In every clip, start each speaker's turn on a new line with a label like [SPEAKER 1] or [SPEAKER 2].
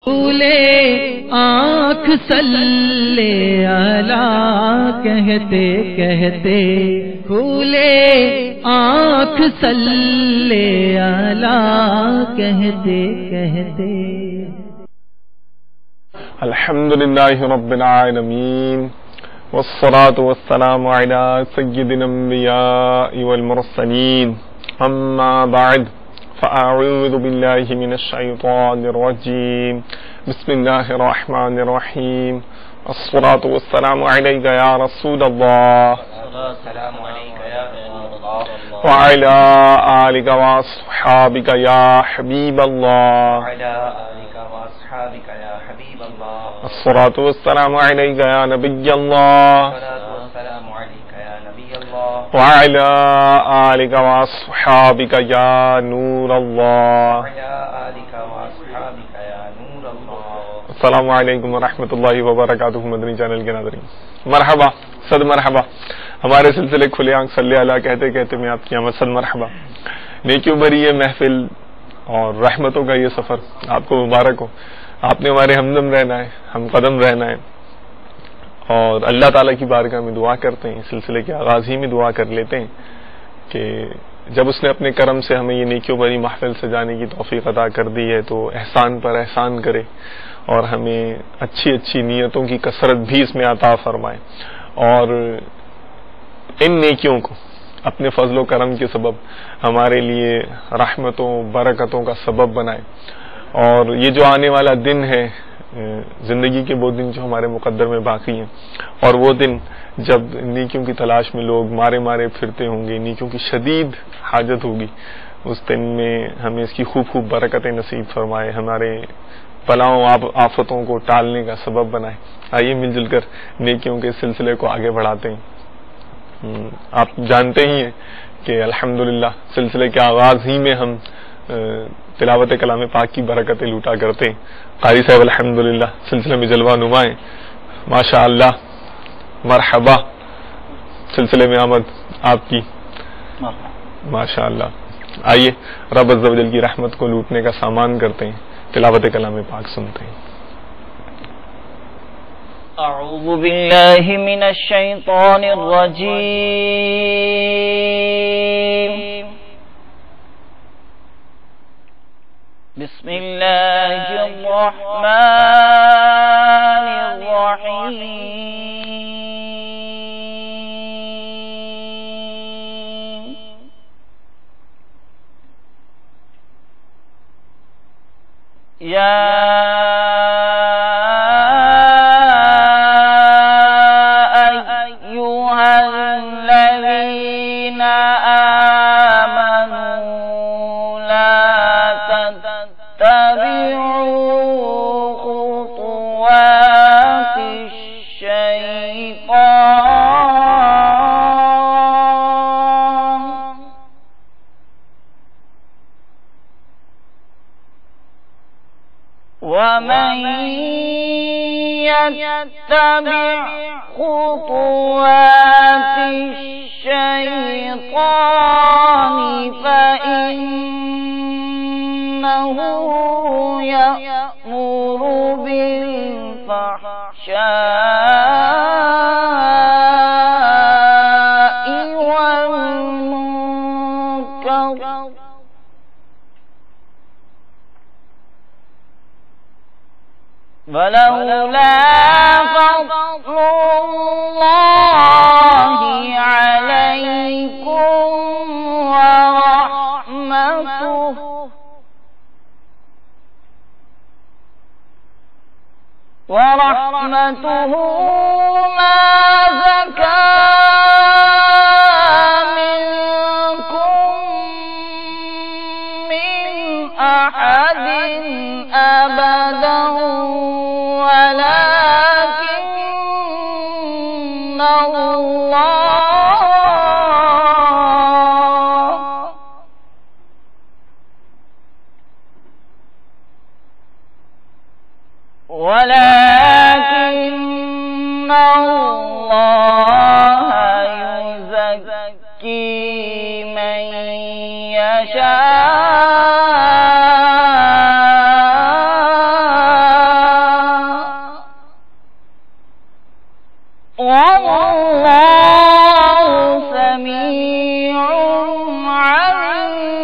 [SPEAKER 1] کھولے آنکھ صلی علی کہتے کہتے، کھولے آنکھ صلی علی کہتے کہتے۔
[SPEAKER 2] الحمدللہ رب العالمین والصلاة والسلام علی سید الانبیاء والمرسلین، اما بعد فاعوذ باللہ من الشیطان الرجیم، بسم اللہ الرحمن الرحیم، الصلاة والسلام علیک یا رسول اللہ وعلی آلک واصحابک یا حبیب اللہ، الصلاة والسلام علیک یا نبی اللہ وعلی آلک واصحابک یا نور اللہ۔ السلام علیکم ورحمۃ اللہ وبرکاتہ۔ مدنی چینل کے ناظرین مرحبا، صد مرحبا۔ ہمارے سلسلے کھلے آنکھ صلی اللہ کہتے کہتے میں آپ کی آمد، صد مرحبا۔ نیکیوں بھری یہ محفل اور رحمتوں کا یہ سفر آپ کو مبارک ہو۔ آپ نے ہمارے ہمدم رہنا ہے، ہم قدم رہنا ہے، اور اللہ تعالیٰ کی بارگاہ میں دعا کرتے ہیں، سلسلے کے آغاز ہی میں دعا کر لیتے ہیں کہ جب اس نے اپنے کرم سے ہمیں یہ نیکیوں بھری محفل سجانے کی توفیق عطا کر دی ہے تو احسان پر احسان کرے اور ہمیں اچھی اچھی نیتوں کی کثرت بھی اس میں عطا فرمائے، اور ان نیکیوں کو اپنے فضل و کرم کے سبب ہمارے لیے رحمتوں برکتوں کا سبب بنائے۔ اور یہ جو آنے والا دن ہے، زندگی کے وہ دن جو ہمارے مقدر میں باقی ہیں، اور وہ دن جب نیکیوں کی تلاش میں لوگ مارے مارے پھرتے ہوں گے، نیکیوں کی شدید حاجت ہوگی، اس دن میں ہمیں اس کی خوب خوب برکتیں نصیب فرمائے، ہمارے بلاؤں آفتوں کو ٹالنے کا سبب بنائے۔ آئیے مل جل کر نیکیوں کے سلسلے کو آگے بڑھاتے ہیں۔ آپ جانتے ہی ہیں کہ الحمدللہ سلسلے کے آغاز ہی میں ہم تلاوت کلام پاک کی برکتیں لوٹا کرتے ہیں۔ قاری صاحب الحمدللہ سلسلے میں جلوہ نما ہیں، ماشاء اللہ، مرحبا، سلسلے میں آمد آپ کی، ماشاء اللہ۔ آئیے رب عز و جل کی رحمت کو لوٹنے کا سامان کرتے ہیں، تلاوت کلام پاک سنتے ہیں۔
[SPEAKER 3] اعوذ باللہ من الشیطان الرجیم، بسم اللہ الرحمن الرحیم، یا ومن يتبع خطوات الشيطان فإنه يأمر بالفحشاء والمنكر ولولا فضل الله عليكم ورحمته ما زكى منكم من أحد أبدا ولكن الله يزكي من يشاء والله سميع عليم.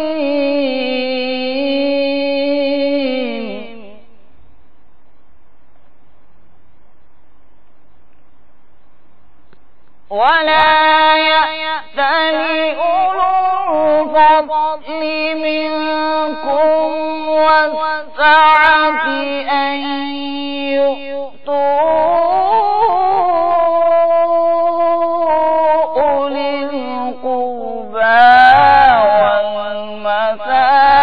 [SPEAKER 3] ولا يأتل أولو الفضل منكم والسعة أن يؤتوا أولي القربى والمساكين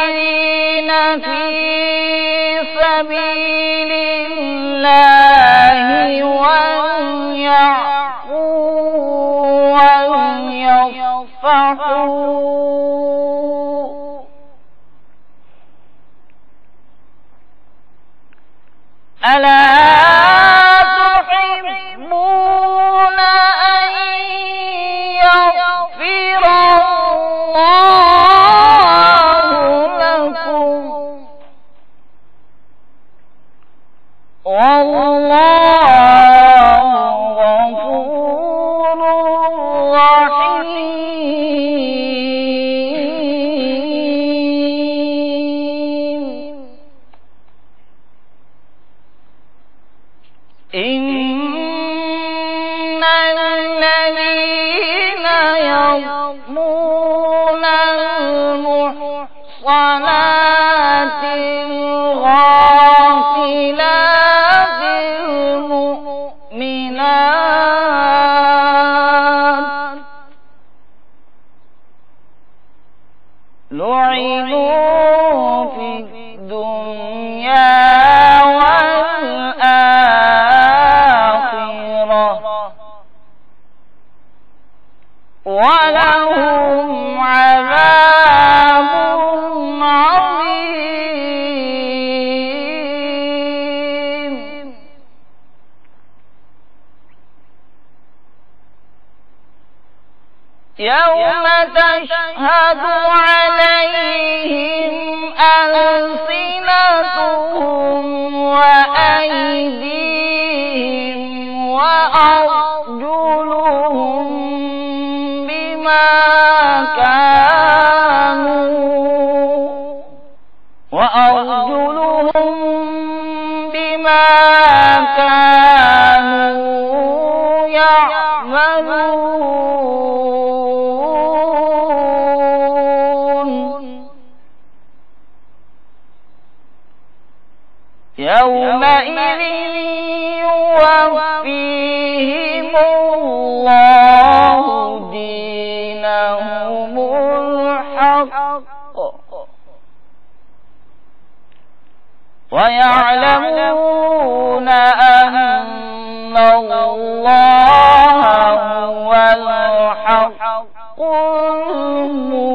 [SPEAKER 3] والمهاجرين في سبيل الله وليعفوا وليصفحوا ألا تحبون أن يغفر الله لكم والله غفور رحيم. إن الذين يرمون المحصنات الغافلات المؤمنات لعنوا في الدنيا ولهم عذاب عظيم. يوم تشهد عليهم ألسنتهم وأيديهم وأرجلهم بما كانوا يعملون. يومئذ يوفيهم الله دينهم الحق ويعلمون أن الله هو الحق المبين.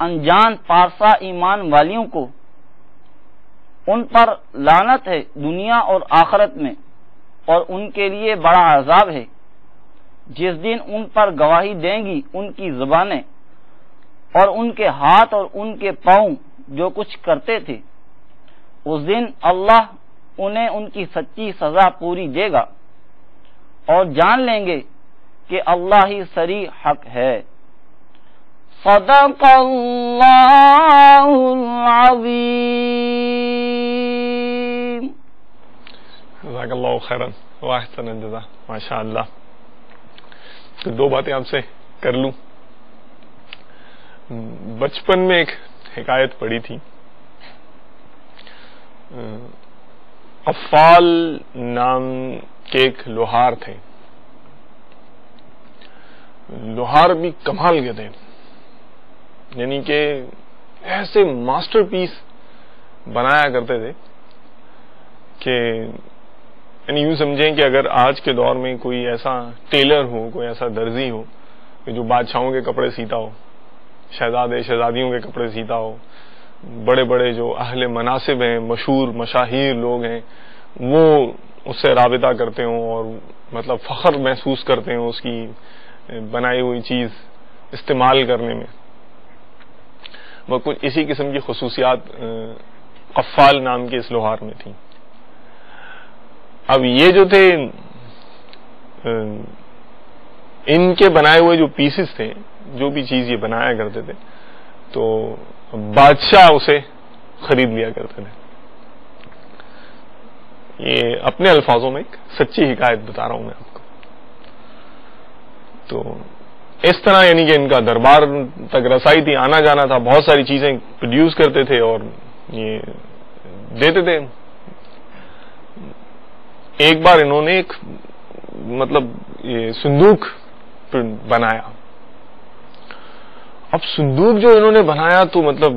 [SPEAKER 3] انجان پارسا ایمان والیوں کو ان پر لعنت ہے دنیا اور آخرت میں، اور ان کے لیے بڑا عذاب ہے جس دن ان پر گواہی دیں گی ان کی زبانیں اور ان کے ہاتھ اور ان کے پاؤں جو کچھ کرتے تھے۔ اس دن اللہ انہیں ان کی سچی سزا پوری دے گا اور جان لیں گے کہ اللہ ہی صریح حق ہے۔ صدق اللہ العظیم۔
[SPEAKER 2] جزاک اللہ خیرا واحسن الجزا، ماشاء اللہ۔ تو دو باتیں آپ سے کر لوں۔ بچپن میں ایک حکایت پڑھی تھی، قفال نام کے ایک لوہار تھے، لوہار بھی کمال کے تھے، یعنی کہ ایسے ماسٹر پیس بنایا کرتے تھے کہ یعنی یوں سمجھیں کہ اگر آج کے دور میں کوئی ایسا ٹیلر ہو، کوئی ایسا درزی ہو کہ جو بادشاہوں کے کپڑے سیتا ہو، شہزادے شہزادیوں کے کپڑے سیتا ہو، بڑے بڑے جو اہل مناصب ہیں، مشہور مشاہیر لوگ ہیں، وہ اس سے رابطہ کرتے ہوں اور مطلب فخر محسوس کرتے ہوں اس کی بنائی ہوئی چیز استعمال کرنے میں، وہ کچھ اسی قسم کی خصوصیات قفال نام کے اس لوہار میں تھیں۔ اب یہ جو تھے ان کے بنائے ہوئے جو پیسز تھے، جو بھی چیز یہ بنایا کرتے تھے، تو بادشاہ اسے خرید لیا کرتے تھے۔ یہ اپنے الفاظوں میں ایک سچی حکایت بتا رہا ہوں میں آپ کو۔ تو اس طرح یعنی کہ ان کا دربار تک رسائی تھی، آنا جانا تھا، بہت ساری چیزیں پروڈیوس کرتے تھے اور یہ دیتے تھے۔ ایک بار انہوں نے ایک مطلب یہ صندوق بنایا۔ اب صندوق جو انہوں نے بنایا تو مطلب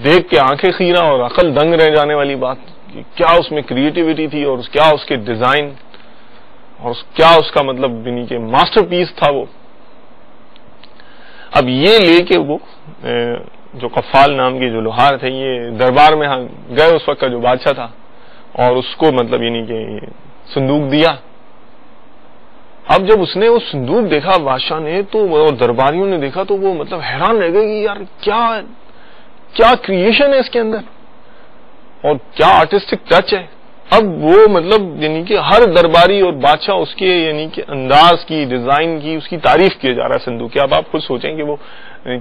[SPEAKER 2] دیکھ کے آنکھیں خیرہ اور عقل دنگ رہ جانے والی بات، کہ کیا اس میں کریٹیوٹی تھی اور کیا اس کے ڈیزائن اور کیا اس کا مطلب یعنی کہ ماسٹر پیس تھا وہ۔ اب یہ لے کے وہ جو قفال نام کے جو لوہار تھے، یہ دربار میں گئے اس وقت کا جو بادشاہ تھا، اور اس کو مطلب یعنی کہ صندوق دیا۔ اب جب اس نے وہ صندوق دیکھا بادشاہ نے تو اور درباریوں نے دیکھا تو وہ مطلب حیران رہ گئے کہ یار کیا کریشن ہے اس کے اندر اور کیا آرٹسٹک ٹچ ہے۔ اب وہ مطلب یعنی کہ ہر درباری اور بادشاہ اس کے یعنی کہ انداز کی، ڈیزائن کی، اس کی تعریف کیے جا رہا ہے صندوق کی۔ اب آپ خود سوچیں کہ وہ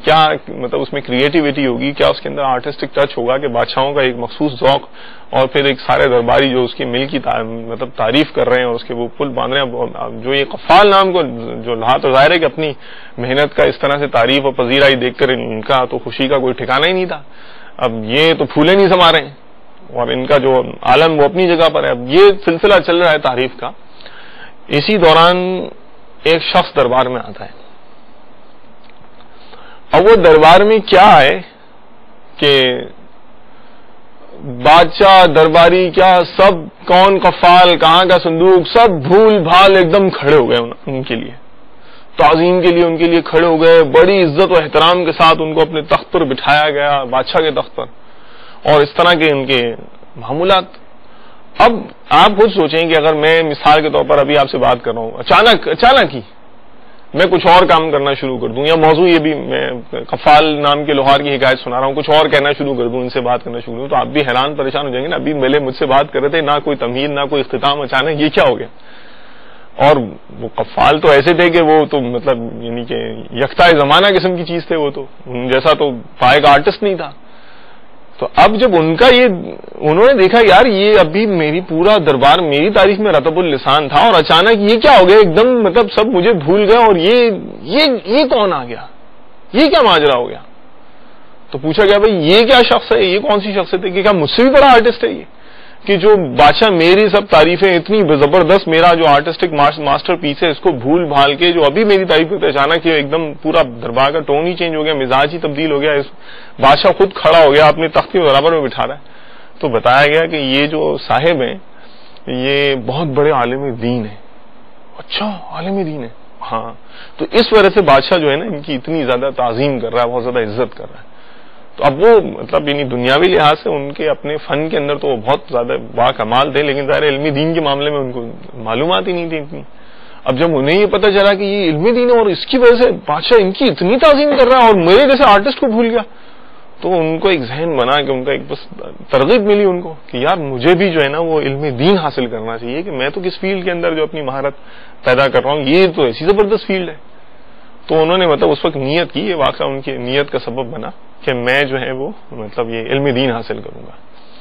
[SPEAKER 2] کیا مطلب اس میں کریٹیوٹی ہوگی، کیا اس کے اندر آرٹسٹک ٹچ ہوگا کہ بادشاہوں کا ایک مخصوص ذوق اور پھر ایک سارے درباری جو اس کی مل کی مطلب تعریف کر رہے ہیں اور اس کے وہ پل باندھ رہے ہیں۔ جو یہ قفال نام کو جو لہا تو ظاہر ہے کہ اپنی محنت کا اس طرح سے تعریف اور پذیرائی دیکھ کر ان کا تو خوشی کا کوئی ٹھکانہ ہی نہیں تھا۔ اب یہ تو پھولے نہیں سما رہے ہیں اور ان کا جو عالم وہ اپنی جگہ پر ہے۔ اب یہ سلسلہ چل رہا ہے تعریف کا، اسی دوران ایک شخص دربار میں آتا ہے۔ اب وہ دربار میں کیا ہے کہ بادشاہ درباری کیا سب کون قفال کہاں کا صندوق سب بھول بھال ایک دم کھڑے ہو گئے ان کے لیے، تعظیم کے لیے ان کے لیے کھڑے ہو گئے، بڑی عزت و احترام کے ساتھ ان کو اپنے تخت پر بٹھایا گیا، بادشاہ کے تخت پر، اور اس طرح کے ان کے معمولات۔ اب آپ خود سوچیں کہ اگر میں مثال کے طور پر ابھی آپ سے بات کر رہا ہوں، اچانک ہی میں کچھ اور کام کرنا شروع کر دوں، یا موضوع یہ بھی میں قفال نام کے لوہار کی حکایت سنا رہا ہوں، کچھ اور کہنا شروع کر دوں، ان سے بات کرنا شروع کروں، تو آپ بھی حیران پریشان ہو جائیں گے نا۔ ابھی پہلے مجھ سے بات کر رہے تھے، نہ کوئی تمہید نہ کوئی اختتام، اچانک یہ کیا ہو گیا۔ اور وہ قفال تو ایسے تھے کہ وہ تو مطلب یعنی کہ یکتا زمانہ قسم کی چیز تھے، وہ تو ان جیسا تو پائے کا آرٹسٹ نہیں تھا۔ تو اب جب ان کا یہ انہوں نے دیکھا یار یہ ابھی میری پورا دربار میری تعریف میں رطب اللسان تھا اور اچانک یہ کیا ہو گیا، ایک دم مطلب سب مجھے بھول گئے، اور یہ کون آ گیا، یہ کیا ماجرا ہو گیا۔ تو پوچھا گیا بھائی یہ کیا شخص ہے، یہ کون سی شخصیت ہے، کہ کیا مجھ سے بھی بڑا آرٹسٹ ہے یہ، کہ جو بادشاہ میری سب تعریفیں اتنی زبردست، میرا جو آرٹسٹک ماسٹر پیس ہے اس کو بھول بھال کے جو ابھی میری تعریف کرتے اچانک یہ ایک دم پورا دربار کا ٹون ہی چینج ہو گیا، مزاج ہی تبدیل ہو گیا، بادشاہ خود کھڑا ہو گیا اپنی تخت کے برابر میں بٹھا رہا ہے۔ تو بتایا گیا کہ یہ جو صاحب ہیں یہ بہت بڑے عالم دین ہیں۔ اچھا عالم دین ہے، ہاں تو اس وجہ سے بادشاہ جو ہے نا ان کی اتنی زیادہ تعظیم کر رہا ہے, بہت زیادہ عزت کر رہا ہے. تو اب وہ مطلب یعنی دنیاوی لحاظ سے ان کے اپنے فن کے اندر تو وہ بہت زیادہ با کمال تھے, لیکن ظاہر علمی دین کے معاملے میں ان کو معلومات ہی نہیں تھی اتنی. اب جب انہیں یہ پتہ چلا کہ یہ علمی دین ہے اور اس کی وجہ سے بادشاہ ان کی اتنی تعظیم کر رہا ہے اور میرے جیسے آرٹسٹ کو بھول گیا, تو ان کو ایک ذہن بنا کہ ان کا ایک بس ترغیب ملی ان کو کہ یار مجھے بھی جو ہے نا وہ علم دین حاصل کرنا چاہیے, کہ میں تو کس فیلڈ کے اندر جو اپنی مہارت پیدا کر رہا ہوں یہ تو ایسی زبردست فیلڈ ہے. تو انہوں نے مطلب اس وقت نیت کی, یہ واقعہ ان کی نیت کا سبب بنا کہ میں جو ہے وہ مطلب یہ علم دین حاصل کروں گا.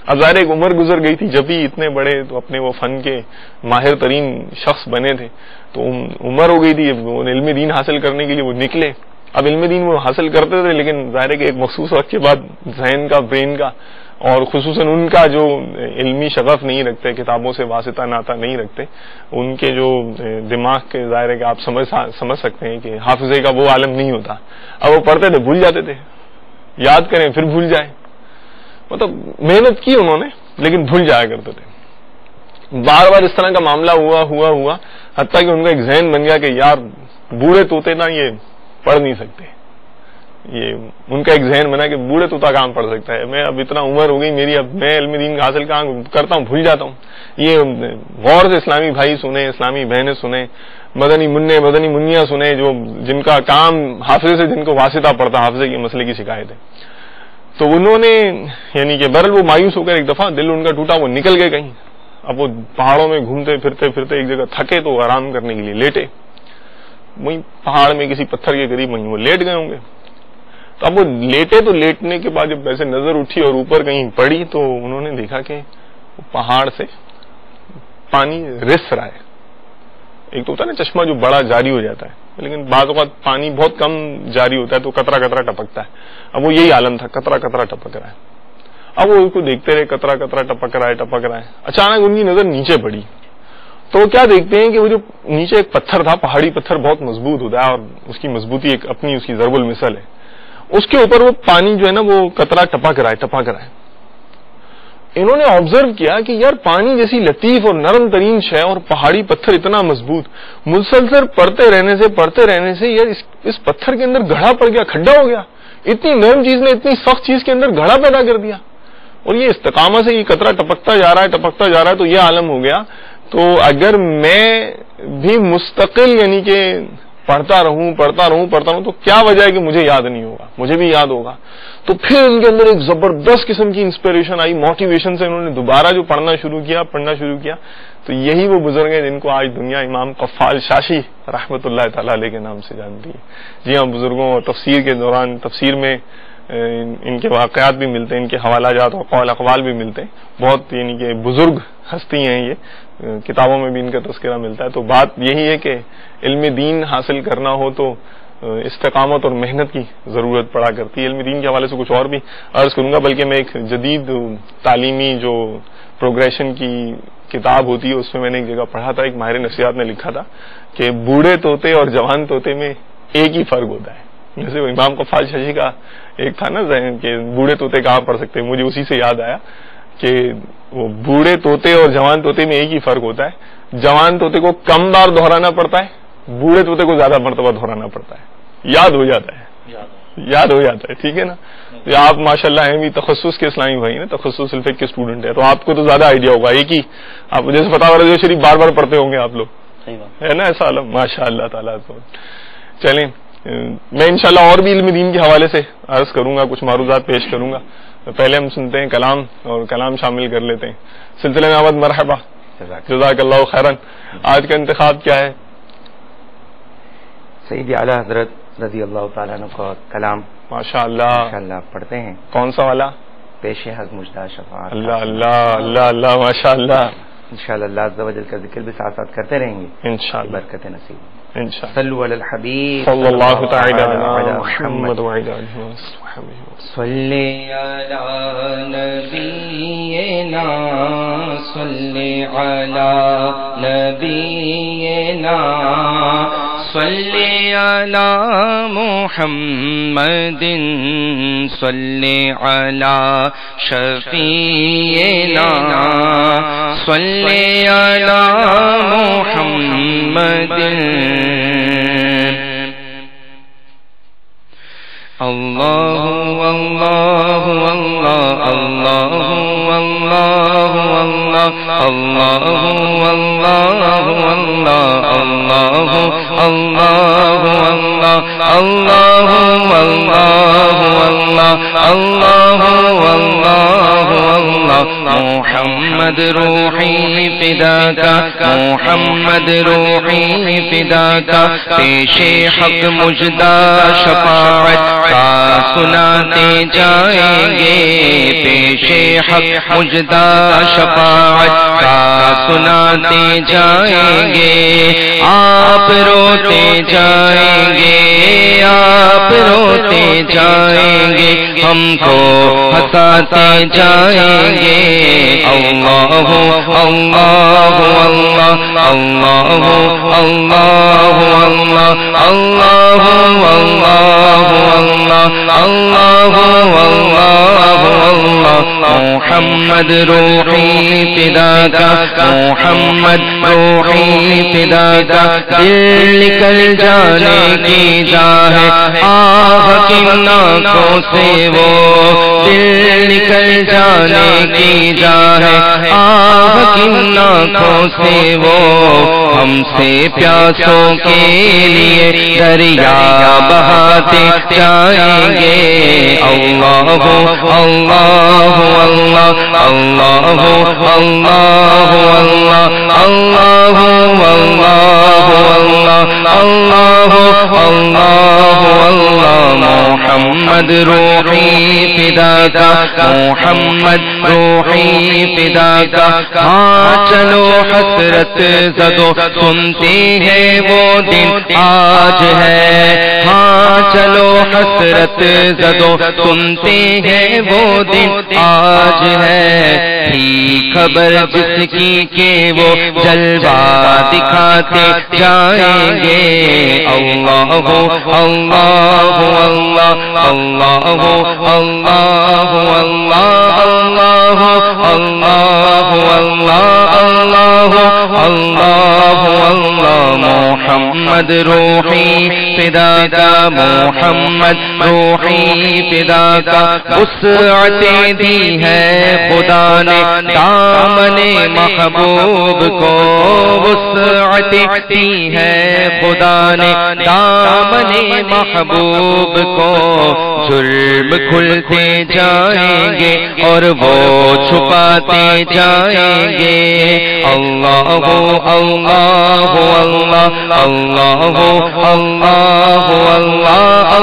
[SPEAKER 2] اب ظاہر ایک عمر گزر گئی تھی, جب بھی اتنے بڑے تو اپنے وہ فن کے ماہر ترین شخص بنے تھے تو عمر ہو گئی تھی علم دین حاصل کرنے کے لیے وہ نکلے. اب علم دین وہ حاصل کرتے تھے, لیکن ظاہر ہے کہ ایک مخصوص وقت کے بعد ذہن کا, برین کا, اور خصوصاً ان کا جو علمی شغف نہیں رکھتے, کتابوں سے واسطہ ناتا نہیں رکھتے, ان کے جو دماغ کے ظاہر ہے کہ آپ سمجھ سکتے ہیں کہ حافظے کا وہ عالم نہیں ہوتا. اب وہ پڑھتے تھے بھول جاتے تھے, یاد کریں پھر بھول جائیں, مطلب محنت کی انہوں نے لیکن بھول جایا کرتے تھے. بار بار اس طرح کا معاملہ ہوا حتیٰ کہ ان کا ایک ذہن بن گیا کہ یار بوڑھے طوطے نا یہ پڑھ نہیں سکتے. یہ ان کا ایک ذہن بنا کہ بوڑھے طوطا کہاں پڑھ سکتا ہے, میں اب اتنا عمر ہو گئی میری, اب میں علم دین حاصل کہاں کرتا ہوں, بھول جاتا ہوں. یہ غور سے اسلامی بھائی سنیں, اسلامی بہنیں سنیں, مدنی منع مدنی منیاں سنیں, جو جن کا کام حافظے سے جن کو واسطہ پڑتا حافظے کے مسئلے کی شکایت ہے. تو انہوں نے یعنی کہ برل وہ مایوس ہو کر ایک دفعہ دل ان کا ٹوٹا, وہ نکل گئے کہیں. اب وہ پہاڑوں میں گھومتے پھرتے ایک جگہ تھکے تو آرام کرنے کے لیے لیٹے, وہیں پہاڑ میں کسی پتھر کے قریب وہیں وہ لیٹ گئے ہوں گے. تو اب وہ لیٹے تو لیٹنے کے بعد جب ایسے نظر اٹھی اور اوپر کہیں پڑی تو انہوں نے دیکھا کہ پہاڑ سے پانی رس رہا ہے. ایک تو ہوتا ہے نا چشمہ جو بڑا جاری ہو جاتا ہے, لیکن بعض اوقات پانی بہت کم جاری ہوتا ہے تو قطرہ قطرہ ٹپکتا ہے. اب وہ یہی عالم تھا, قطرہ قطرہ ٹپک رہا ہے. اب وہ اس کو دیکھتے رہے, قطرہ قطرہ ٹپک رہا ہے. اچانک ان کی نظر نیچے پڑی تو کیا دیکھتے ہیں کہ وہ جو نیچے ایک پتھر تھا, پہاڑی پتھر بہت مضبوط ہوتا ہے اور اس کی مضبوطی ایک اپنی اس کی ضرب المثل ہے, اس کے اوپر وہ پانی جو ہے نا وہ قطرہ ٹپک رہا ہے. انہوں نے آبزرو کیا کہ یار پانی جیسی لطیف اور نرم ترین شے اور پہاڑی پتھر اتنا مضبوط, مسلسل پڑتے رہنے سے یار اس پتھر کے اندر گڑھا پڑ گیا, کھڈا ہو گیا. اتنی نرم چیز نے اتنی سخت چیز کے اندر گڑھا پیدا کر دیا, اور یہ استقامت سے یہ قطرہ ٹپکتا جا رہا ہے تو یہ عالم ہو گیا. تو اگر میں بھی مستقل یعنی کہ پڑھتا رہوں تو کیا وجہ ہے کہ مجھے یاد نہیں ہوگا, مجھے بھی یاد ہوگا. تو پھر ان کے اندر ایک زبردست قسم کی انسپریشن آئی, موٹیویشن سے انہوں نے دوبارہ جو پڑھنا شروع کیا. تو یہی وہ بزرگ ہیں جن کو آج دنیا امام قفال شاشی رحمۃ اللہ تعالی علیہ کے نام سے جانتی ہے. جی ہاں, بزرگوں اور تفسیر کے دوران تفسیر میں ان کے واقعات بھی ملتے ہیں, ان کے حوالہ جات اور قول اقوال بھی ملتے ہیں. بہت یعنی کہ بزرگ ہستی ہیں یہ, کتابوں میں بھی ان کا تذکرہ ملتا ہے. تو بات یہی ہے کہ علم دین حاصل کرنا ہو تو استقامت اور محنت کی ضرورت پڑا کرتی ہے. علم دین کے حوالے سے کچھ اور بھی عرض کروں گا, بلکہ میں ایک جدید تعلیمی جو پروگریشن کی کتاب ہوتی ہے اس میں نے ایک جگہ پڑھا تھا, ایک ماہر نفسیات نے لکھا تھا کہ بوڑھے طوطے اور جوان طوطے میں ایک ہی فرق ہوتا ہے. جیسے وہ امام قفال شاشی کا ایک تھا نا ذہن کہ بوڑھے طوطے کہاں پڑھ سکتے, مجھے اسی سے یاد آیا کہ وہ بوڑھے طوطے اور جوان طوطے میں ایک ہی فرق ہوتا ہے. جوان طوطے کو کم بار دہرانا پڑتا ہے, بوڑھے طوطے کو زیادہ مرتبہ دہرانا پڑتا ہے, یاد ہو جاتا ہے. ٹھیک ہے نا. آپ ماشاءاللہ ہیں بھی تخصص کے اسلامی بھائی نا, تخصص الفقہ کے اسٹوڈنٹ ہیں, تو آپ کو تو زیادہ آئیڈیا ہوگا. ایک ہی آپ جیسے فتاوی رضویہ شریف بار بار پڑھتے ہوں گے آپ لوگ, ہے نا ایسا عالم ماشاء اللہ تعالیٰ. تو چلیں میں انشاءاللہ اور بھی علم دین کے حوالے سے عرض کروں گا, کچھ معروضات پیش کروں گا. پہلے ہم سنتے ہیں کلام, اور کلام شامل کر لیتے ہیں. سلسلے میں احمد مرحبا, جزاک اللہ خیرن. آج کا انتخاب کیا ہے؟
[SPEAKER 4] سیدی اعلی حضرت رضی اللہ تعالیٰ عنہ کا کلام
[SPEAKER 2] ماشاء اللہ
[SPEAKER 4] پڑھتے ہیں.
[SPEAKER 2] کون سا والا؟
[SPEAKER 4] پیش حق مجدہ شفاعت.
[SPEAKER 2] اللہ اللہ اللہ اللہ ماشاء اللہ.
[SPEAKER 4] انشاءاللہ اللہ عز و جل کا ذکر بھی ساتھ ساتھ کرتے رہیں گے انشاءاللہ, برکت نصیب انشاءاللہ. صلو علی الحبیب
[SPEAKER 2] صلی اللہ تعالی علی محمد وعلی آلہ وصحبہ.
[SPEAKER 4] صلی علی نبینا صلی علی نبینا صلی علی محمد صلی علی شفیعنا صلی علی محمد اللہ اللہ اللہ اللہ اللہ اللہ اللہ اللہ اللہ اللہ اللہ اللہ اللہ اللہ محمد روحی فداکا محمد روحی فداکا پیش حق مجدہ شفاعت کا سناتے جائیں گے پیش حق مجدہ شفاعت کا سناتے جائیں گے آپ روتے جائیں گے آپ روتے جائیں گے ہم کو ہنساتے جائیں گے اللہ اللہ اللہ اللہ اللہ اللہ اللہ محمد روحی فداکا محمد روحی فداکا دل نکل جانے کی جاہے آہ کی ناکوں سے وہ دل نکل جانے کی جاہے آہ کی ناکوں سے وہ ہم سے پیاسوں کے لیے دریا بہاتے جائیں گے اللہ اللہ اللہ اللہ اللہ اللہ اللہ اللہ محمد روحی فداکا محمد روحی فداکا ہاں چلو حسرت زدو سنتے ہیں وہ دن آج ہے ہاں چلو حسرت زدو سنتے ہیں وہ دن آج ہے تھی خبر جس کی کہ وہ جلوہ دکھاتے جائیں گے اللہ اللہ اللہ اللہ اللہ اللہ اللہ محمد روحی فداکا محمد روحی فداکا وسعتیں دی ہے خدا نے دامن محبوب کو وسعتیں دی ہے خدا نے دامن محبوب کو جرم کھلتے جائیں گے اور وہ چھپاتے جائیں گے اللہ اللہ اللہ اللہ اللہ اللہ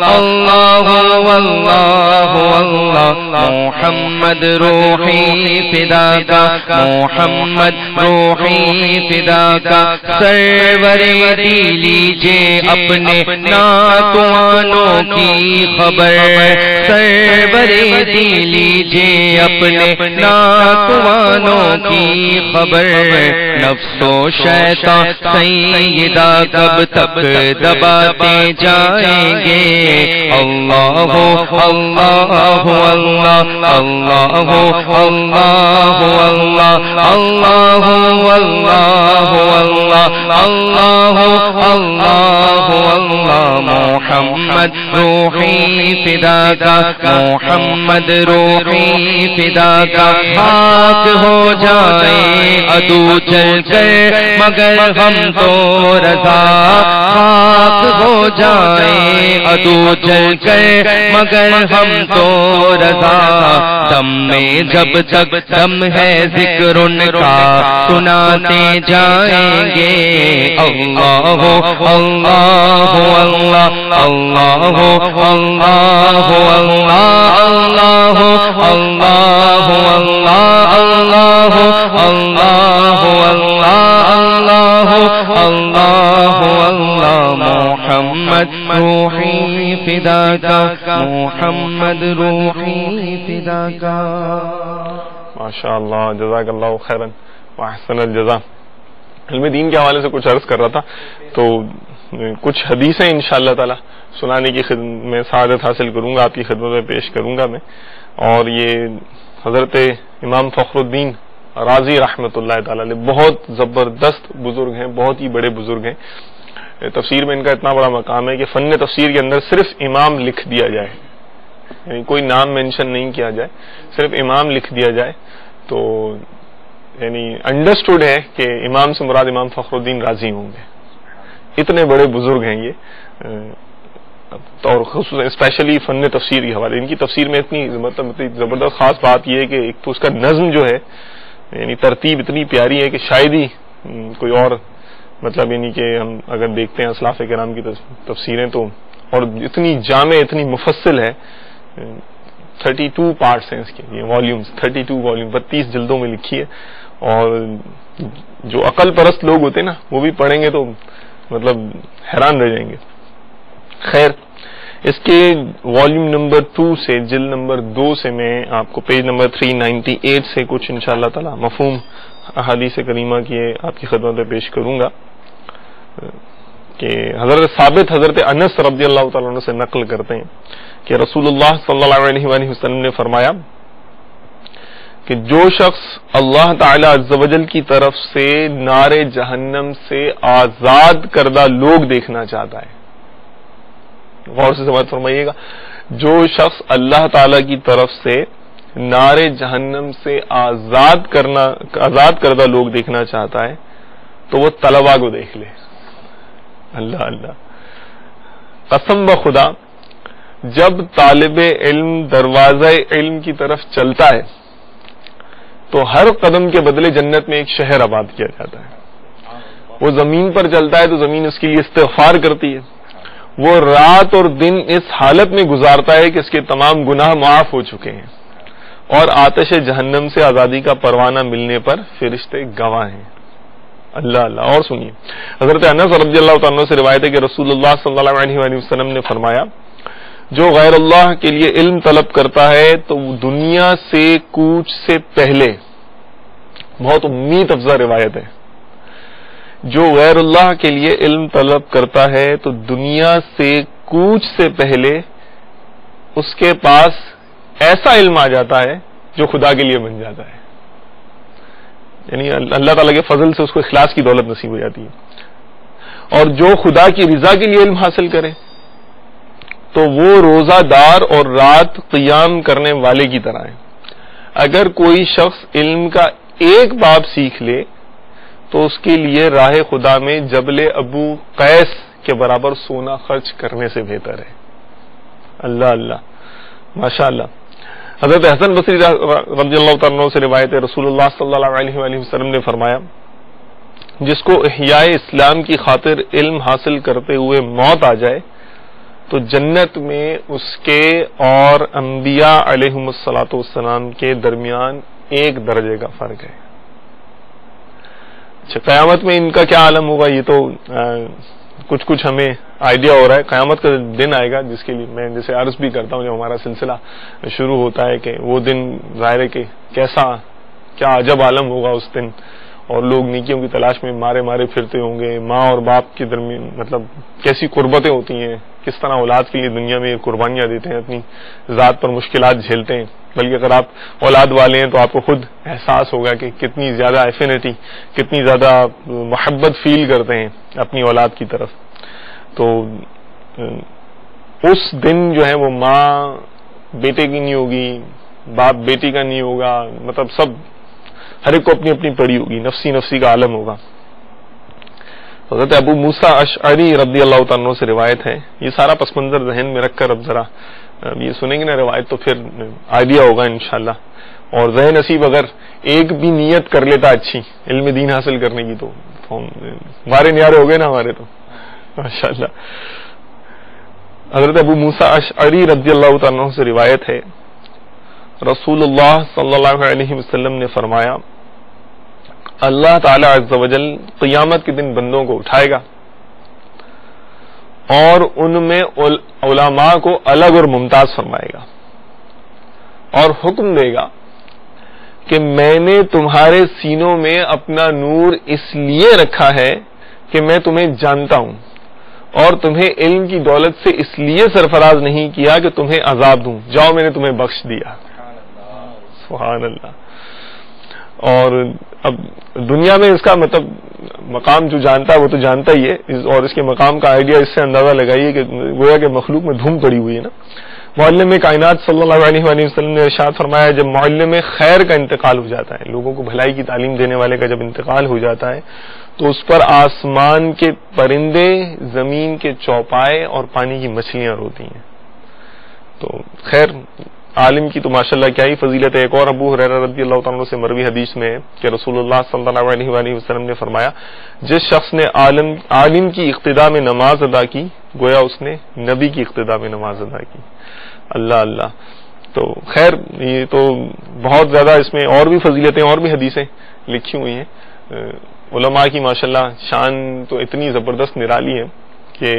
[SPEAKER 4] اللہ اللہ اللہ محمد روحی فداکا محمد روحی فداکا سرور دی لیجے اپنے ناتوانوں کی خبر سرور دی لیجے اپنے ناتوانوں کی خبر نفس و شیطان سیدہ کب تک دباتے جائیں گے اللہ اللہ اللہ اللہ اللہ اللہ اللہ اللہ اللہ محمد روحی فداکا محمد روحی فداکا خاک ہو جائے عدو چل کر مگر ہم تو رضا خاک ہو جائے عدو چل کر مگر ہم تو رضا دم میں جب تک دم ہے ذکر ان کا سناتے جائیں گے اللہ اللہ اللہ اللہ اللہ اللہ اللہ اللہ اللہ اللہ محمد روحی فداکا محمد روحی فداکا
[SPEAKER 2] ماشاء اللہ جزاک اللہ خیرا واحسن الجزا. علم دین کے حوالے سے کچھ عرض کر رہا تھا تو کچھ حدیثیں انشاءاللہ تعالی سنانے کی میں سعادت حاصل کروں گا آپ کی خدمت میں پیش کروں گا میں. اور یہ حضرت امام فخر الدین رازی رحمۃ اللہ تعالی علیہ بہت زبردست بزرگ ہیں بہت ہی بڑے بزرگ ہیں. تفسیر میں ان کا اتنا بڑا مقام ہے کہ فن تفسیر کے اندر صرف امام لکھ دیا جائے، یعنی کوئی نام مینشن نہیں کیا جائے، صرف امام لکھ دیا جائے تو یعنی انڈرسٹوڈ ہے کہ امام سے مراد امام فخر الدین رازی ہوں گے. اتنے بڑے بزرگ ہیں یہ، اور خصوصاً اسپیشلی فن تفسیر کے حوالے. ان کی تفسیر میں اتنی زبردست خاص بات یہ ہے کہ ایک تو اس کا نظم جو ہے، یعنی ترتیب اتنی پیاری ہے کہ شاید ہی کوئی اور مطلب یعنی کہ ہم اگر دیکھتے ہیں اسلاف کرام کی تفسیریں تو، اور اتنی جامع اتنی مفصل ہے. 32 پارٹس ہیں اس کے، یہ والیومز 32 والیوم 32 جلدوں میں لکھی ہے. اور جو عقل پرست لوگ ہوتے ہیں نا وہ بھی پڑھیں گے تو مطلب حیران رہ جائیں گے. خیر، اس کے والیوم نمبر 2 سے جلد نمبر 2 سے میں آپ کو پیج نمبر 398 سے کچھ انشاءاللہ تعالی مفہوم احادیث کریمہ کی آپ کی خدمت میں پیش کروں گا کہ حضرت ثابت حضرت انس رضی اللہ تعالیٰ عنہ سے نقل کرتے ہیں کہ رسول اللہ صلی اللہ علیہ وآلہ وسلم نے فرمایا کہ جو شخص اللہ تعالی عز و جل کی طرف سے نار جہنم سے آزاد کردہ لوگ دیکھنا چاہتا ہے، غور سے سماعت فرمائیے گا، جو شخص اللہ تعالی کی طرف سے نار جہنم سے آزاد کردہ لوگ دیکھنا چاہتا ہے تو وہ طلباء کو دیکھ لے. اللہ اللہ، قسم بخدا جب طالب علم دروازہ علم کی طرف چلتا ہے تو ہر قدم کے بدلے جنت میں ایک شہر آباد کیا جاتا ہے. وہ زمین پر چلتا ہے تو زمین اس کے لیے استغفار کرتی ہے. وہ رات اور دن اس حالت میں گزارتا ہے کہ اس کے تمام گناہ معاف ہو چکے ہیں، اور آتش جہنم سے آزادی کا پروانہ ملنے پر فرشتے گواہ ہیں. اللہ اللہ. اور سنیے، حضرت انس رضی اللہ تعالیٰ سے روایت ہے کہ رسول اللہ صلی اللہ علیہ وآلہ وسلم نے فرمایا جو غیر اللہ کے لیے علم طلب کرتا ہے تو دنیا سے کوچ سے پہلے، بہت امید افزا روایت ہے، جو غیر اللہ کے لیے علم طلب کرتا ہے تو دنیا سے کوچ سے پہلے اس کے پاس ایسا علم آ جاتا ہے جو خدا کے لیے بن جاتا ہے. یعنی اللہ تعالیٰ کے فضل سے اس کو اخلاص کی دولت نصیب ہو جاتی ہے. اور جو خدا کی رضا کے لیے علم حاصل کرے تو وہ روزہ دار اور رات قیام کرنے والے کی طرح ہے. اگر کوئی شخص علم کا ایک باب سیکھ لے تو اس کے لیے راہ خدا میں جبل ابو قیس کے برابر سونا خرچ کرنے سے بہتر ہے. اللہ اللہ، ماشاء اللہ. حضرت حسن بصری رضی اللہ تعالیٰ عنہ سے روایت ہے رسول اللہ صلی اللہ علیہ وآلہ وسلم نے فرمایا جس کو احیاء اسلام کی خاطر علم حاصل کرتے ہوئے موت آ جائے تو جنت میں اس کے اور انبیاء علیہم الصلاۃ والسلام کے درمیان 1 درجے کا فرق ہے. اچھا، قیامت میں ان کا کیا عالم ہوگا یہ تو کچھ ہمیں آئیڈیا ہو رہا ہے. قیامت کا دن آئے گا جس کے لیے میں جیسے عرض بھی کرتا ہوں، جب ہمارا سلسلہ شروع ہوتا ہے کہ وہ دن ظاہر ہے کہ کیا عجب عالم ہوگا اس دن، اور لوگ نیکیوں کی تلاش میں مارے پھرتے ہوں گے. ماں اور باپ کے درمیان مطلب کیسی قربتیں ہوتی ہیں، کس طرح اولاد کے لیے دنیا میں قربانیاں دیتے ہیں، اپنی ذات پر مشکلات جھیلتے ہیں. بلکہ اگر آپ اولاد والے ہیں تو آپ کو خود احساس ہوگا کہ کتنی زیادہ ایفینٹی، کتنی زیادہ محبت فیل کرتے ہیں اپنی اولاد کی طرف. تو اس دن جو ہے وہ ماں بیٹے کی نہیں ہوگی، باپ بیٹی کا نہیں ہوگا، مطلب سب ہر ایک کو اپنی اپنی پڑی ہوگی، نفسی کا عالم ہوگا. حضرت ابو موسیٰ اشعری رضی اللہ تعالیٰ عنہ سے روایت ہے. یہ سارا پس منظر ذہن میں رکھ کر اب ذرا یہ سنیں گے نا روایت تو پھر آئیڈیا ہوگا انشاءاللہ. اور ذہن نصیب اگر ایک بھی نیت کر لیتا اچھی علم دین حاصل کرنے کی تو ہمارے نیارے ہو گئے نا ہمارے تو ماشاءاللہ. حضرت ابو موسیٰ اشعری رضی اللہ تعالیٰ عنہ سے روایت ہے رسول اللہ صلی اللہ علیہ وسلم نے فرمایا اللہ تعالی عز و جل قیامت کے دن بندوں کو اٹھائے گا اور ان میں علماء کو الگ اور ممتاز فرمائے گا اور حکم دے گا کہ میں نے تمہارے سینوں میں اپنا نور اس لیے رکھا ہے کہ میں تمہیں جانتا ہوں اور تمہیں علم کی دولت سے اس لیے سرفراز نہیں کیا کہ تمہیں عذاب دوں. جاؤ میں نے تمہیں بخش دیا. سبحان اللہ. اور اب دنیا میں اس کا مطلب مقام جو جانتا ہے وہ تو جانتا ہی ہے، اور اس کے مقام کا آئیڈیا اس سے اندازہ لگائیے کہ گویا کہ مخلوق میں دھوم پڑی ہوئی ہے نا۔ معلم کائنات صلی اللہ علیہ وآلہ وسلم نے ارشاد فرمایا جب معلم خیر کا انتقال ہو جاتا ہے، لوگوں کو بھلائی کی تعلیم دینے والے کا جب انتقال ہو جاتا ہے تو اس پر آسمان کے پرندے، زمین کے چوپائے اور پانی کی مچھلیاں روتی ہیں۔ تو خیر عالم کی تو ماشاءاللہ کیا ہی فضیلت ہے۔ ایک اور ابو ہریرہ رضی اللہ تعالیٰ عنہ سے مروی حدیث میں ہے کہ رسول اللہ صلی اللہ علیہ وآلہ وسلم نے فرمایا جس شخص نے عالم کی اقتداء میں نماز ادا کی گویا اس نے نبی کی اقتداء میں نماز ادا کی۔ اللہ اللہ۔ تو خیر یہ تو بہت زیادہ اس میں اور بھی فضیلتیں اور بھی حدیثیں لکھی ہوئی ہیں۔ علماء کی ماشاءاللہ شان تو اتنی زبردست نرالی ہے کہ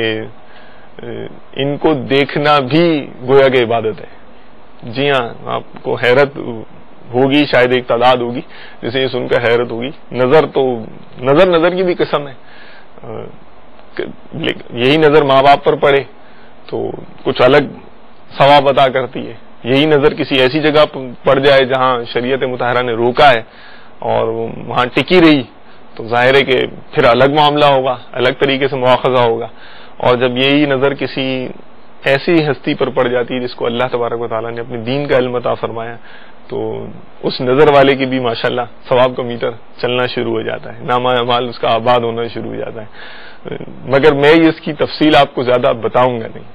[SPEAKER 2] ان کو دیکھنا بھی گویا کہ عبادت ہے۔ جی ہاں، آپ کو حیرت ہوگی، شاید ایک تعداد ہوگی جسے یہ سن کر حیرت ہوگی۔ نظر کی بھی قسم ہے، یہی نظر ماں باپ پر پڑے تو کچھ الگ ثواب عطا کرتی ہے، یہی نظر کسی ایسی جگہ پڑ جائے جہاں شریعت مطہرہ نے روکا ہے اور وہاں ٹکی رہی تو ظاہر ہے کہ پھر الگ معاملہ ہوگا، الگ طریقے سے مواخذہ ہوگا۔ اور جب یہی نظر کسی ایسی ہستی پر پڑ جاتی ہے جس کو اللہ تبارک و تعالیٰ نے اپنے دین کا علم عطا فرمایا تو اس نظر والے کی بھی ماشاءاللہ ثواب کا میٹر چلنا شروع ہو جاتا ہے، نامہ اعمال اس کا آباد ہونا شروع ہو جاتا ہے۔ مگر میں اس کی تفصیل آپ کو زیادہ بتاؤں گا نہیں،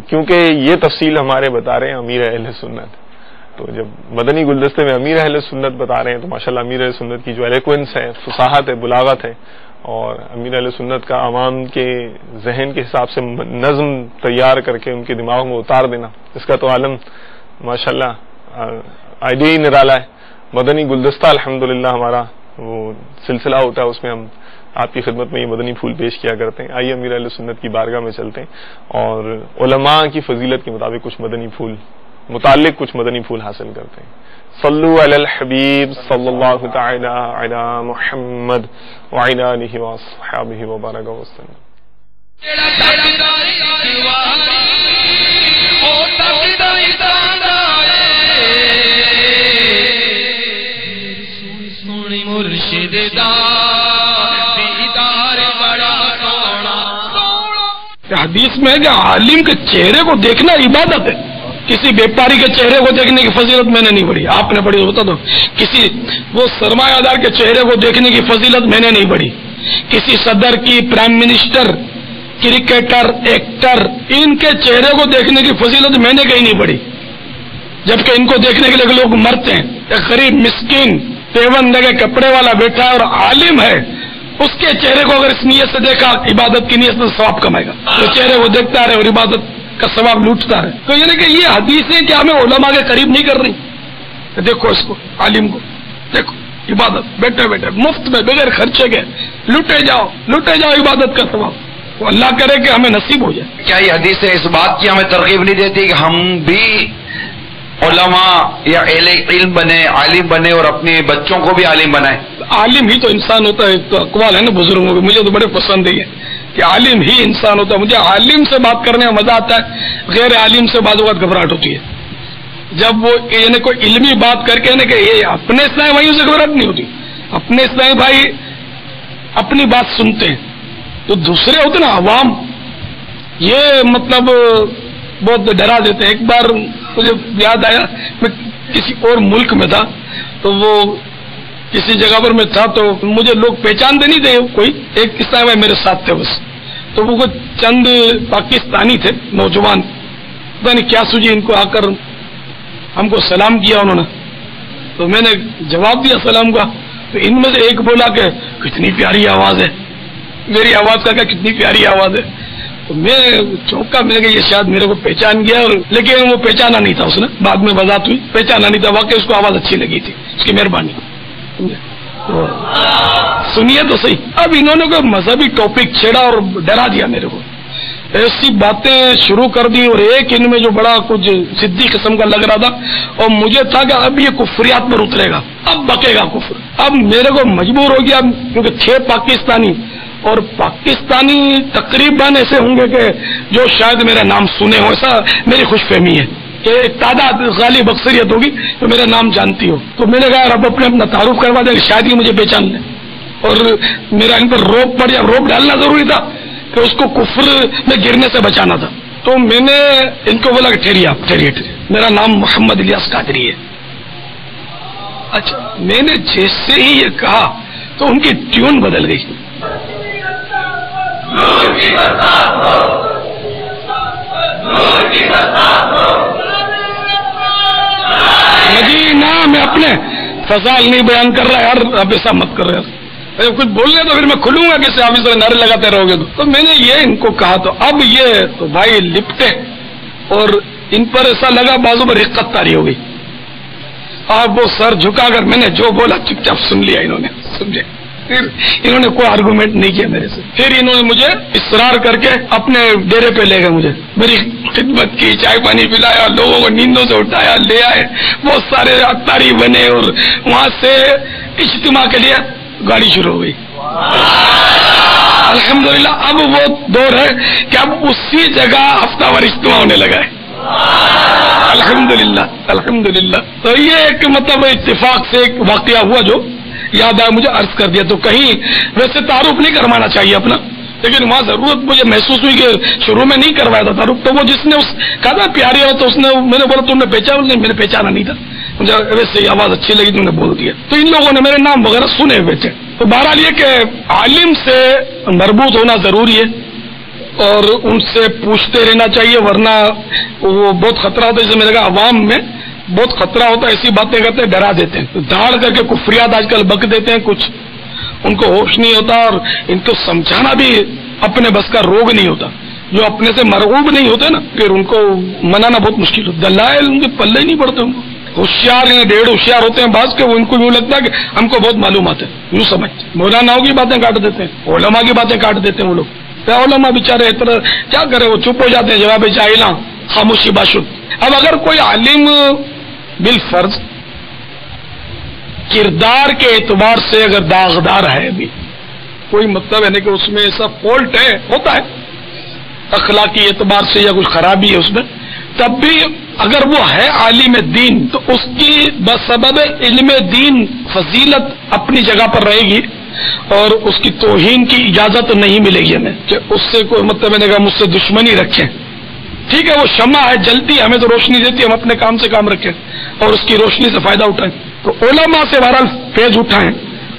[SPEAKER 2] کیونکہ یہ تفصیل ہمارے بتا رہے ہیں امیر اہل سنت۔ تو جب مدنی گلدستے میں امیر اہل سنت بتا رہے ہیں تو ماشاءاللہ امیر اہل سنت کی جو ایلیکوینس ہے، فصاحت ہے، بلاغت ہے، اور امیر اہل سنت کا عوام کے ذہن کے حساب سے نظم تیار کر کے ان کے دماغ میں اتار دینا، اس کا تو عالم ماشاءاللہ آئیڈیا ہی نرالا ہے۔ مدنی گلدستہ الحمدللہ ہمارا وہ سلسلہ ہوتا ہے، اس میں ہم آپ کی خدمت میں یہ مدنی پھول پیش کیا کرتے ہیں۔ آئیے امیر اہل سنت کی بارگاہ میں چلتے ہیں اور علماء کی فضیلت کے مطابق کچھ مدنی پھول حاصل کرتے ہیں۔ صلو علی الحبیب صلی اللہ تعالی علی محمد وعلی آلہ واصحابہ وبارک وسلم۔
[SPEAKER 5] حدیث میں ہے کہ عالم کے چہرے کو دیکھنا عبادت ہے۔ کسی بیپاری کے چہرے کو دیکھنے کی فضیلت میں نے نہیں پڑھی، آپ نے پڑھی بتا دو۔ کسی وہ سرمایہ دار کے چہرے کو دیکھنے کی فضیلت میں نے نہیں پڑھی۔ کسی صدر کی، پرائم منسٹر، کرکٹر، ایکٹر، ان کے چہرے کو دیکھنے کی فضیلت میں نے کہیں نہیں پڑھی، جبکہ ان کو دیکھنے کے لیے لوگ مرتے ہیں۔ ایک غریب مسکین پیون لگے کپڑے والا بیٹھا ہے اور عالم ہے، اس کے چہرے کو اگر اس نیت سے دیکھا عبادت کی نیت سے ثواب کمائے گا، تو چہرے کو دیکھتا رہے اور عبادت کا ثواب لوٹتا ہے۔ تو یعنی کہ یہ حدیثیں کیا ہمیں علماء کے قریب نہیں کر رہی؟ دیکھو اس کو، عالم کو دیکھو، عبادت بیٹھے بیٹھے مفت میں بغیر خرچے کے لوٹے جاؤ عبادت کا ثواب۔ وہ اللہ کرے کہ ہمیں نصیب ہو جائے۔
[SPEAKER 6] کیا یہ حدیث اس بات کی ہمیں ترغیب نہیں دیتی کہ ہم بھی علماء یا اہل علم بنے، عالم بنے اور اپنے بچوں کو بھی عالم بنائیں؟
[SPEAKER 5] عالم ہی تو انسان ہوتا ہے، تو اقوال ہے نا بزرگوں کے، مجھے تو بڑے پسند ہے کہ عالم ہی انسان ہوتا ہے۔ مجھے عالم سے بات کرنے میں مزہ آتا ہے، غیر عالم سے بعض اوقات گھبراہٹ ہوتی ہے۔ جب وہ یعنی کوئی علمی بات کر کے نا کہ یہ اپنے اسلامی بھائیوں سے گھبراہٹ نہیں ہوتی، اپنے اسلامی بھائی اپنی بات سنتے ہیں، تو دوسرے ہوتے نا عوام، یہ مطلب بہت ڈرا دیتے ہیں۔ ایک بار مجھے یاد آیا، میں کسی اور ملک میں تھا، تو وہ کسی جگہ پر میں تھا، تو مجھے لوگ پہچانتے نہیں تھے، کوئی ایک اسلامی بھائی میرے ساتھ تھے بس، تو وہ چند پاکستانی تھے نوجوان، پتہ نہیں کیا سوچی ان کو، آ کر ہم کو سلام کیا انہوں نے، تو میں نے جواب دیا سلام کا، تو ان میں سے ایک بولا کہ کتنی پیاری آواز ہے، میری آواز کا کیا کتنی پیاری آواز ہے، تو میں چونکا، میں نے کہا یہ شاید میرے کو پہچان گیا، لیکن وہ پہچانا نہیں تھا، اس نے بعد میں وضاحت ہوئی پہچانا نہیں تھا، واقعی اس کو آواز اچھی لگی تھی، اس کی مہربانی۔ سنیے تو صحیح، اب انہوں نے کوئی مذہبی ٹاپک چھیڑا اور ڈرا دیا میرے کو، ایسی باتیں شروع کر دی، اور ایک ان میں جو بڑا کچھ ضدی قسم کا لگ رہا تھا، اور مجھے تھا کہ اب یہ کفریات پر اترے گا، اب بکے گا کفر۔ اب میرے کو مجبور ہو گیا، کیونکہ تھے پاکستانی، اور پاکستانی تقریباً ایسے ہوں گے کہ جو شاید میرا نام سنے ہو، ایسا میری خوش فہمی ہے، کہ ایک تعداد غالب اکثریت ہوگی تو میرا نام جانتی ہو. تو میں نے کہا رب اپنا تعارف کروا دیں کہ شاید ہی مجھے پہچان لیں. اور میرا ان پر روپ پڑ یا روپ ڈالنا ضروری تھا کہ اس کو کفر میں گرنے سے بچانا تھا. تو میں نے ان کو بولا کہ ٹھہریے آپ ٹھہریے, میرا نام محمد الیاس قادری ہے. اچھا, میں نے جیسے ہی یہ کہا تو ان کی ٹیون بدل گئی. مدینہ میں اپنے فضائل نہیں بیان کر رہا یار, اب ایسا مت کر رہے, کچھ بولنے تو پھر میں کھلوں گا کیسے, آپ اس طرح نعرے لگاتے رہو گے. تو میں نے یہ ان کو کہا تو اب یہ تو بھائی لپٹے اور ان پر ایسا لگا بازو میں رقت طاری ہو گئی. آپ وہ سر جھکا کر میں نے جو بولا چپ چاپ سن لیا انہوں نے, سمجھے. پھر انہوں نے کوئی آرگومنٹ نہیں کیا میرے سے. پھر انہوں نے مجھے اصرار کر کے اپنے ڈیرے پہ لے گئے, مجھے میری خدمت کی, چائے پانی پلایا, لوگوں کو نیندوں سے اٹھایا, لے آئے, بہت سارے اختاری بنے اور وہاں سے اجتماع کے لیے گاڑی شروع ہو گئی. الحمدللہ اب وہ دور ہے کہ اب اسی جگہ ہفتہ وار اجتماع ہونے لگا ہے. الحمدللہ الحمدللہ. تو یہ ایک مطلب اتفاق سے ایک واقعہ ہوا جو یاد آیا, مجھے عرض کر دیا. تو کہیں ویسے تعارف نہیں کروانا چاہیے اپنا, لیکن وہاں ضرورت مجھے محسوس ہوئی کہ شروع میں نہیں کروایا تھا تعارف. تو وہ جس نے اس کہا تھا پیاری ہو تو اس نے, میں نے بولا تم نے پہچانا, میں نے پہچانا نہیں تھا, مجھے ویسے آواز اچھی لگی تم نے بول دیا. تو ان لوگوں نے میرے نام وغیرہ سنے ہوئے تھے. تو بہرحال یہ کہ عالم سے مربوط ہونا ضروری ہے اور ان سے پوچھتے رہنا چاہیے, ورنہ وہ بہت خطرہ ہوتا ہے. جیسے میں نے کہا عوام میں بہت خطرہ ہوتا ہے, ایسی باتیں کرتے ہیں ڈرا دیتے ہیں, دھاڑ کر کے کفریات آج کل بک دیتے ہیں, کچھ ان کو ہوش نہیں ہوتا اور ان کو سمجھانا بھی اپنے بس کا روگ نہیں ہوتا. جو اپنے سے مرغوب نہیں ہوتے نا, پھر ان کو منانا بہت مشکل ہوتا. دلائل ان کے پلے ہی نہیں پڑتے. ان کو ہوشیار ہیں, ڈیڑھ ہوشیار ہوتے ہیں بعض کے, وہ ان کو یوں لگتا ہے کہ ہم کو بہت معلومات ہے, یوں سمجھ. مولاناؤں کی باتیں کاٹ دیتے ہیں, علماء کی باتیں کاٹ دیتے ہیں وہ لوگ. علماء بیچارے اتنا کیا کرے, وہ چپ ہو جاتے ہیں, جواب جاہلاں خاموشی باشد. اب اگر کوئی عالم بالفرض کردار کے اعتبار سے اگر داغدار ہے بھی, کوئی مطلب ہے نہیں کہ اس میں ایسا فالٹ ہے, ہوتا ہے اخلاقی اعتبار سے یا کچھ خرابی ہے اس میں, تب بھی اگر وہ ہے عالم دین تو اس کی بسبب علم دین فضیلت اپنی جگہ پر رہے گی اور اس کی توہین کی اجازت نہیں ملے گی ہمیں کہ اس سے کوئی مطلب میں نے کہا مجھ سے دشمنی رکھیں. ٹھیک ہے, وہ شمع ہے, جلتی ہے, ہمیں تو روشنی دیتی ہے, ہم اپنے کام سے کام رکھیں اور اس کی روشنی سے فائدہ اٹھائیں. تو علماء سے بہرحال فیض اٹھائیں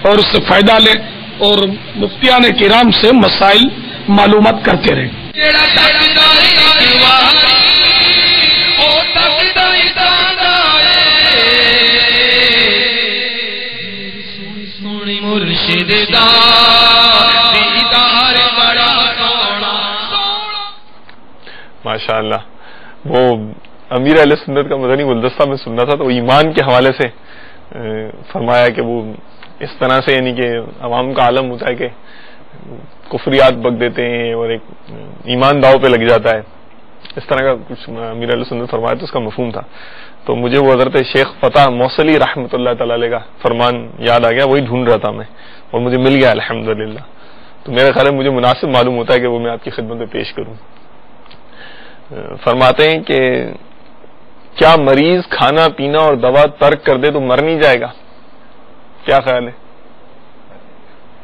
[SPEAKER 5] اور اس سے فائدہ لیں اور مفتیان کرام سے مسائل معلومات کرتے رہیں.
[SPEAKER 2] ماشاء اللہ. وہ امیر اہل سنت کا مدنی گلدستہ میں سننا تھا, تو ایمان کے حوالے سے فرمایا کہ وہ اس طرح سے یعنی کہ عوام کا عالم ہوتا ہے کہ کفریات بک دیتے ہیں اور ایک ایمان داؤ پہ لگ جاتا ہے, اس طرح کا کچھ امیر اہل سنت فرمایا تو اس کا مفہوم تھا. تو مجھے وہ حضرت شیخ فتح موصلی رحمۃ اللہ تعالی علیہ کا فرمان یاد آ گیا, وہی ڈھونڈ رہا تھا میں اور مجھے مل گیا الحمدللہ. تو میرا خیال ہے مجھے مناسب معلوم ہوتا ہے کہ وہ میں آپ کی خدمت میں پیش کروں. فرماتے ہیں کہ کیا مریض کھانا پینا اور دوا ترک کر دے تو مر نہیں جائے گا؟ کیا خیال ہے,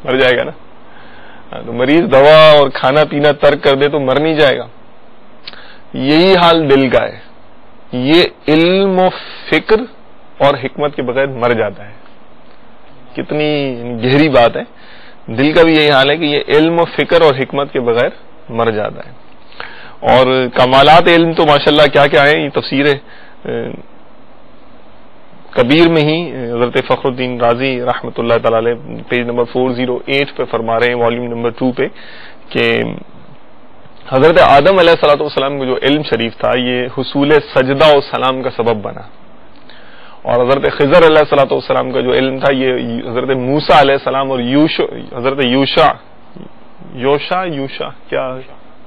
[SPEAKER 2] مر جائے گا نا. تو مریض دوا اور کھانا پینا ترک کر دے تو مر نہیں جائے گا. یہی حال دل کا ہے, یہ علم و فکر اور حکمت کے بغیر مر جاتا ہے. کتنی گہری بات ہے. دل کا بھی یہی حال ہے کہ یہ علم و فکر اور حکمت کے بغیر مر جاتا ہے. اور کمالات علم تو ماشاءاللہ کیا کیا ہے. یہ تفسیر کبیر میں ہی حضرت فخر الدین رازی رحمۃ اللہ تعالی علیہ پیج نمبر 408 پہ فرما رہے ہیں, والیوم نمبر 2 پہ, کہ حضرت آدم علیہ الصلوۃ والسلام کو جو علم شریف تھا یہ حصول سجدہ و سلام کا سبب بنا, اور حضرت خضر علیہ الصلوۃ والسلام کا جو علم تھا یہ حضرت موسیٰ علیہ السلام اور حضرت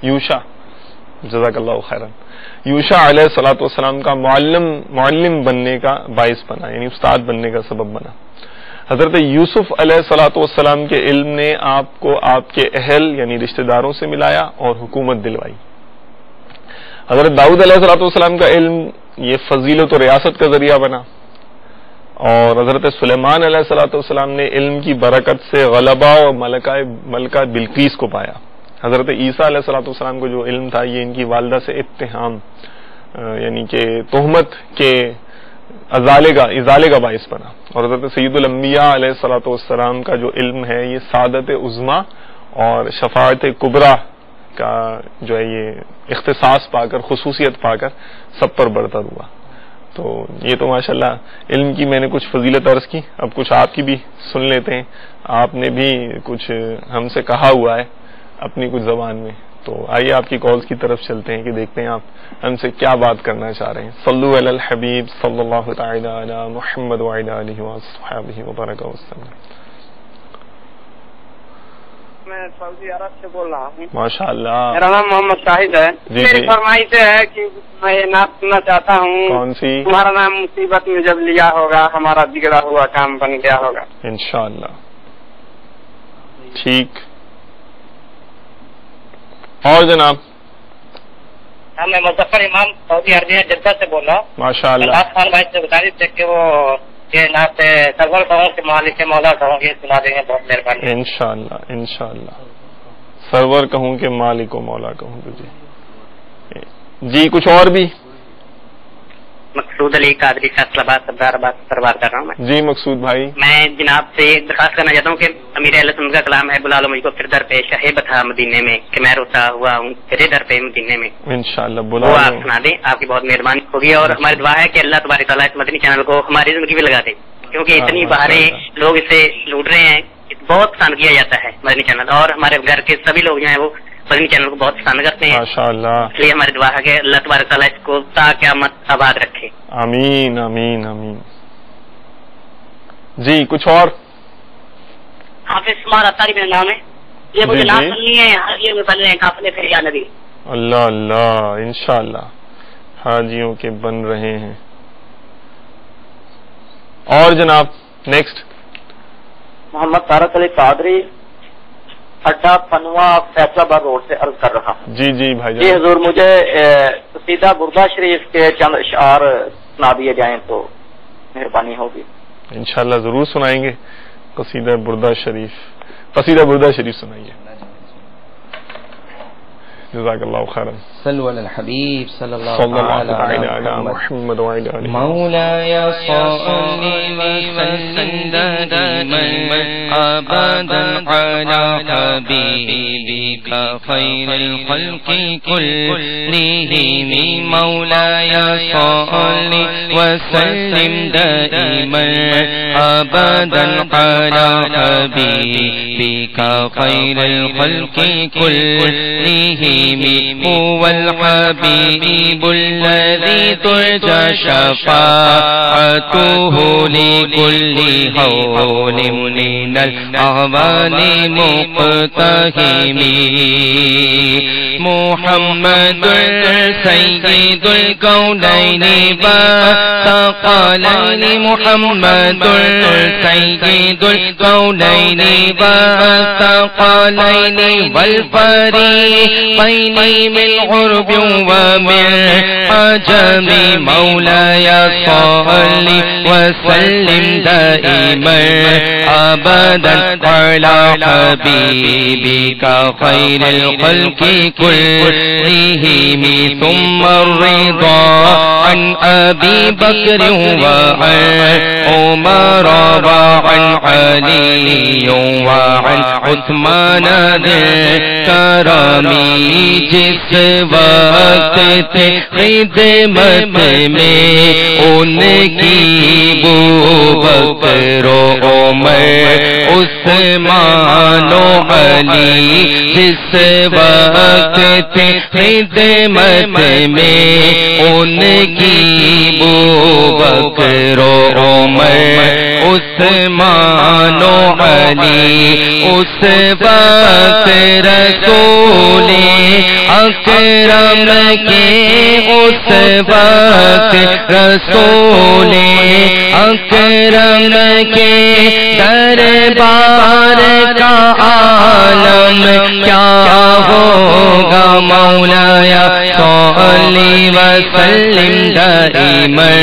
[SPEAKER 2] یوشع جزاک اللہ خیرا, یوشع علیہ الصلوۃ والسلام کا معلم بننے کا باعث بنا, یعنی استاد بننے کا سبب بنا. حضرت یوسف علیہ الصلوۃ والسلام کے علم نے آپ کو آپ کے اہل یعنی رشتہ داروں سے ملایا اور حکومت دلوائی. حضرت داؤد علیہ السلام کا علم یہ فضیلت و ریاست کا ذریعہ بنا، اور حضرت سلیمان علیہ السلام نے علم کی برکت سے غلبہ اور ملکہ بلقیس کو پایا۔ حضرت عیسیٰ علیہ السلام کو جو علم تھا یہ ان کی والدہ سے اتہام یعنی کہ تہمت کے ازالے کا باعث بنا، اور حضرت سید الانبیاء علیہ السلام کا جو علم ہے یہ سعادت عظمیٰ اور شفاعت کبریٰ کا جو ہے یہ اختصاص پا کر، خصوصیت پا کر سب پر برتر ہوا۔ تو یہ تو ماشاءاللہ علم کی میں نے کچھ فضیلت عرض کی، اب کچھ آپ کی بھی سن لیتے ہیں۔ آپ نے بھی کچھ ہم سے کہا ہوا ہے اپنی کچھ زبان میں، تو آئیے آپ کی کالز کی طرف چلتے ہیں کہ دیکھتے ہیں آپ ہم سے کیا بات کرنا چاہ رہے ہیں۔ صلو علی الحبیب صلی اللہ تعالی علی محمد وعلی آلہ وصحبہ وبارک وسلم۔
[SPEAKER 7] میں سعودی عرب سے بول رہا ہوں۔
[SPEAKER 2] ماشاء اللہ،
[SPEAKER 7] میرا نام محمد شاہد ہے۔ میری فرمائش ہے کہ میں یہ نعت سننا چاہتا ہوں۔
[SPEAKER 2] کون سی؟
[SPEAKER 7] تمہارا نام مصیبت میں جب لیا ہوگا، ہمارا بگڑا ہوا کام بن گیا ہوگا۔
[SPEAKER 2] انشاءاللہ ٹھیک۔ اور جناب؟
[SPEAKER 7] میں مظفر امام سعودی عربیہ جدہ سے بول رہا ہوں۔
[SPEAKER 2] ماشاء اللہ،
[SPEAKER 7] خان بھائی سے بتا دیجیے کہ وہ یہ نعت سرور کہوں کہ مالک مولا کہوں گے، سنا دیں گے، بہت مہربانی۔
[SPEAKER 2] انشاءاللہ انشاءاللہ، سرور کہوں کہ مالک و مولا کہوں تجھے۔ جی کچھ اور بھی؟
[SPEAKER 7] مقصود علی قادری فیصلہ آباد سردار آباد سے بات کر رہا ہوں میں۔
[SPEAKER 2] جی مقصود بھائی،
[SPEAKER 7] میں جناب سے ایک درخواست کرنا چاہتا ہوں کہ امیر اہل سنت کا کلام ہے، بلا لو مجھ کو پھر در پیش ہے بتا مدینے میں کہ میں روتا ہوا ہوں تیرے در پہ مدینے میں،
[SPEAKER 2] انشاءاللہ بلا
[SPEAKER 7] وہ آپ سنا دیں، آپ کی بہت مہربانی ہوگی۔ اور ہماری دعا ہے کہ اللہ تبارک تعالیٰ اس مدنی چینل کو ہماری زندگی میں لگا دے، کیونکہ اتنی باہریں لوگ اسے لوٹ رہے ہیں، بہت پسند کیا جاتا ہے مدنی چینل، اور ہمارے گھر کے سبھی لوگ جو ہیں وہ مدنی چینل کو بہت پسند کرتے ہیں،
[SPEAKER 2] ماشاءاللہ۔
[SPEAKER 7] اس لیے ہماری دعا ہے کہ اللہ تبارک تعالیٰ اس کو تا قیامت آباد رکھے۔
[SPEAKER 2] آمین آمین آمین۔ جی کچھ اور؟
[SPEAKER 7] حافظ سمار اطاری میرا نام ہے، یہ مجھے نام سننی ہے، حاجیوں میں بن رہے ہیں قافلے پھر یا نبی۔
[SPEAKER 2] اللہ اللہ، انشاءاللہ حاجیوں کے بن رہے ہیں۔ اور جناب نیکسٹ؟
[SPEAKER 8] محمد طارق علی قادری، اڈا پنوا فیصلہ آباد روڈ سے عرض کر رہا ہوں۔
[SPEAKER 2] جی جی بھائی
[SPEAKER 8] جی حضور، مجھے قصیدہ بردہ شریف کے چند اشعار سنا دیے جائیں تو مہربانی ہوگی۔
[SPEAKER 2] انشاءاللہ ضرور سنائیں گے۔ قصیدہ بردہ شریف سنائیے۔ جزاک اللہ خیرا۔
[SPEAKER 4] صلو علی الحبیب صلی اللہ
[SPEAKER 2] تعالی علی محمد وعلی آلہ۔
[SPEAKER 4] مولایا صلی وسلم دائما ابدا علی حبیبک خیر الخلق كلهم مولایا صلی وسلم دائما ابدا علی حبیبک خیر الخلق كلهم هو الحبيب الذي ترجى شفاعته لكل هول من الأهوال مقتحم محمد سيد الكونين والثقلين محمد سيد الكونين والثقلين والفريقين من عرب ومن عجم مولاي صل وسلم دائما ابدا على حبيبك خير الخلق كلهم ثم الرضا عن ابي بكر وعن عمر وعن علي وعن عثمان ذي الكرم جس وقت تھے خدمت میں ان کی بو بکر و عمر عثمان و علی جس وقت تھے خدمت میں ان کی بو بکر و عمر عثمان و علی اس وقت رسول اکرم کے اس وقت رسول اکرم کے دربار کا عالم کیا ہوگا مولایا صلی
[SPEAKER 1] وسلم دائما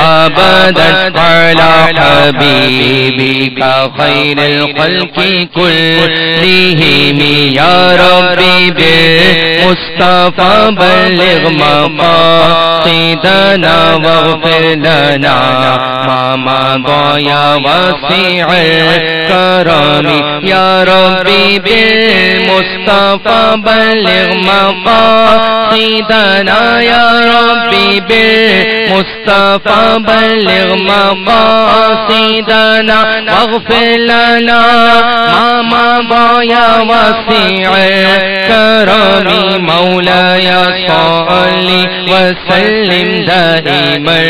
[SPEAKER 1] ابدا على حبيبك خير الخلق كلهم يا ربي بالمصطفى بلغ مقاصدنا واغفر لنا ما مضى يا واسع الكرم يا ربي بالمصطفى بلغ مقاصدنا يا ربي بالمصطفى بلغ مقاصدنا واغفر لنا ما مضى يا واسع الكرم مولاي صل وسلم دائما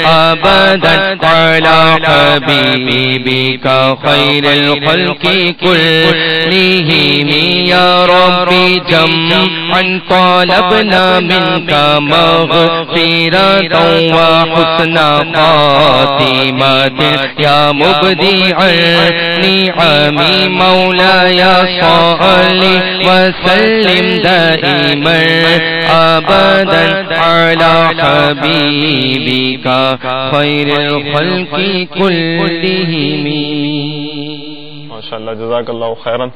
[SPEAKER 1] ابدا على حبيبك خير الخلق كلهم يا ربي جمعا طلبنا منك مغفرة وحسن خاتمة يا مبدع النعم مولاي صل وسلم دائما ابدا على حبيبك خير الخلق كلهم.
[SPEAKER 2] ماشاءاللہ جزاک اللہ خیرن.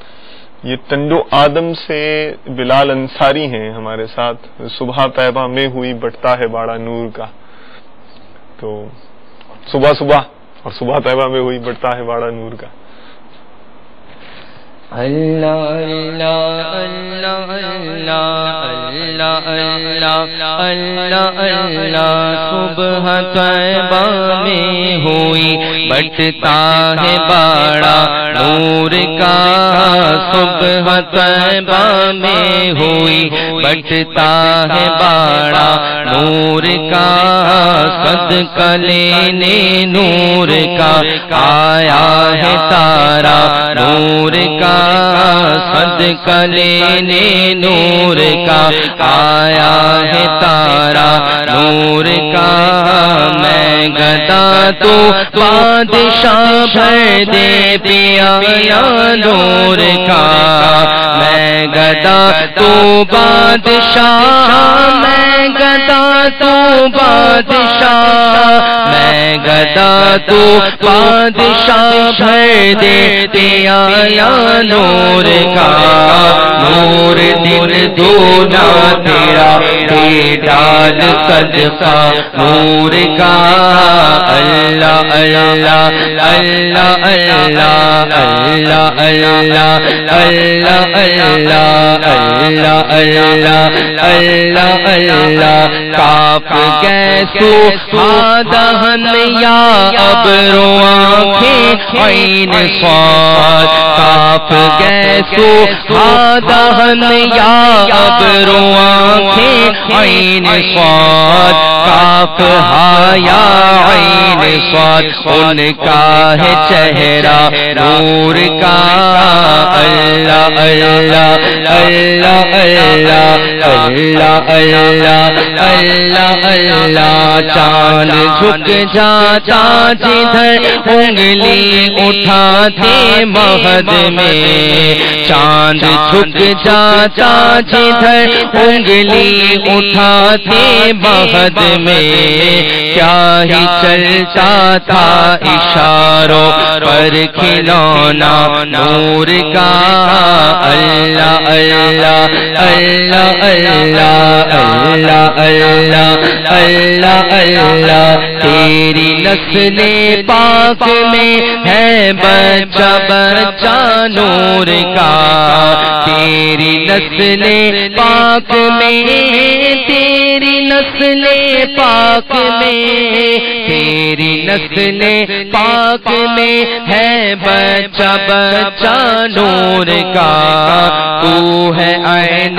[SPEAKER 2] یہ ٹنڈو آدم سے بلال انصاری ہیں ہمارے ساتھ. صبح طیبہ میں ہوئی بٹتا ہے باڑا نور کا. تو صبح اور صبح طیبہ میں ہوئی بٹتا ہے باڑا نور کا.
[SPEAKER 1] اللہ اللہ اللہ اللہ اللہ اللہ اللہ صبح طیبہ میں ہوئی بٹتا ہے باڑا نور کا. صبح طیبہ میں ہوئی بٹتا ہے باڑا نور کا. صدقہ لینے نور کا آیا ہے تارا نور کا. صدقہ لینے نور کا آیا ہے تارا نور کا. میں گدا تو بادشاہ بھر دے پیا نور کا. میں گدا تو بادشاہ میں گدا تو بادشاہ میں گدا تو بادشاہ بھر دے پیا نور کا. نور دل دونا تیرا دے ڈال صدقہ نور کا. اللہ اللہ اللہ اللہ اللہ اللہ اللہ اللہ اللہ اللہ اللہ. کاف گیسو دہن یا ابرو آنکھیں عین صاد. کاف گیسو دہن یا ابرو آنکھیں عین صاد. کاف ہایا عین صاد ان کا ہے چہرہ نور کا. اللہ اللہ اللہ اللہ اللہ اللہ اللہ اللہ. چاند جھک جاتا جدھر انگلی اٹھاتے مہد میں. چاند جھک جاتا جدھر انگلی اٹھاتے مہد میں. کیا ہی چلتا تھا اشاروں پر کھلونا نور کا. اللہ اللہ اللہ اللہ اللہ اللہ اللہ اللہ. تیری نسل پاک میں ہے بچہ بچہ نور کا. تیری نسل پاک میں تیری نسل پاک میں تیری نسل پاک میں ہے بچہ بچہ نور کا. تو ہے عین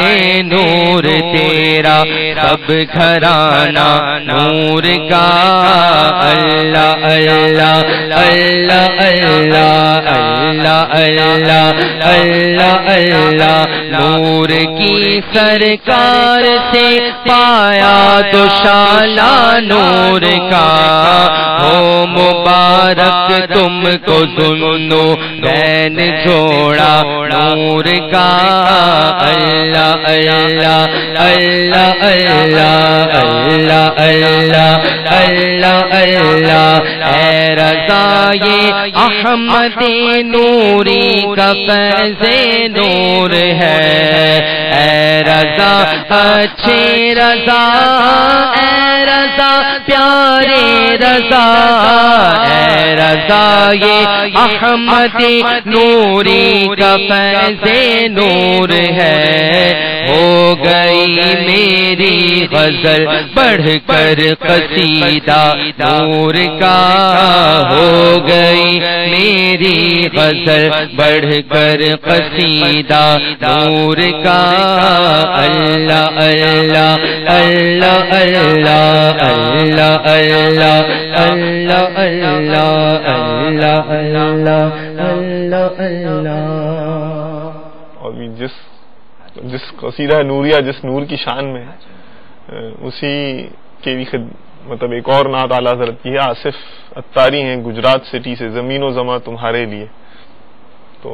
[SPEAKER 1] نور تیرا سب گھرانہ نور کا. اللہ اللہ اللہ اللہ اللہ اللہ اللہ اللہ. نور کی سرکار سے پایا تو شالا نور کا. ہو مبارک تم کو دونوں بین جوڑا نور کا. اللہ اللہ اللہ اللہ اللہ اللہ اللہ اللہ اے رضائے احمد نوری کا فیض نور ہے، اے رضا اچھے رضا، اے رضا پیارے رضا، اے رضا یہ احمد نوری کا فیض نور ہے۔ ہو گئی میری غزل بڑھ کر قصیدہ نور کا، ہو گئی میری غزل بڑھ کر قصیدہ نور کا۔ اللہ اللہ اللہ اللہ اللہ اللہ اللہ اللہ اللہ اللہ اللہ۔
[SPEAKER 2] اور جس قصیدہ نوریہ جس نور کی شان میں اسی کے بھی مطلب ایک اور نعت اعلیٰ حضرت کی ہے، آصف اتاری ہیں گجرات سٹی سے، زمین و زماں تمہارے لیے، تو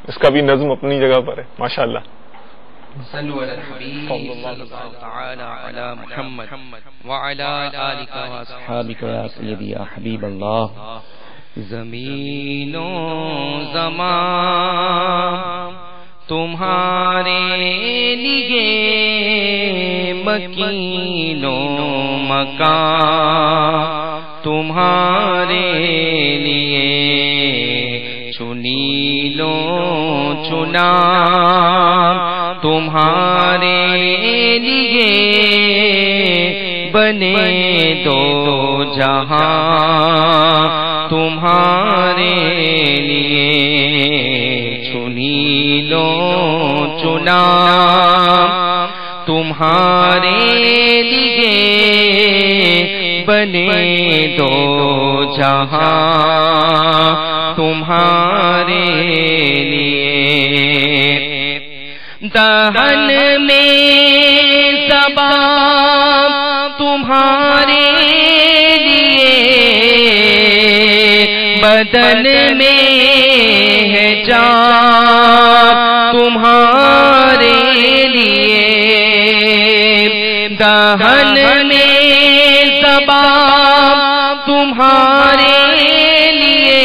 [SPEAKER 2] اس کا بھی نظم اپنی جگہ پر ہے ماشاءاللہ۔
[SPEAKER 1] صلو علی الحبیب صلی اللہ تعالی علی محمد وعلی آلہ واصحابہ یا سیدی یا حبیب اللہ۔ زمین و زمان تمہارے لیے، مکین و مکان تمہارے لیے، چنی لو چنا تمہارے لیے، بنے دو جہاں تمہارے لیے، چنی لو چنا تمہارے لیے، بنے دو جہاں تمہارے لیے۔ دہن میں زبان تمہارے لیے، بدن میں ہے جان تمہارے لیے، دہن میں زبان تمہارے لیے،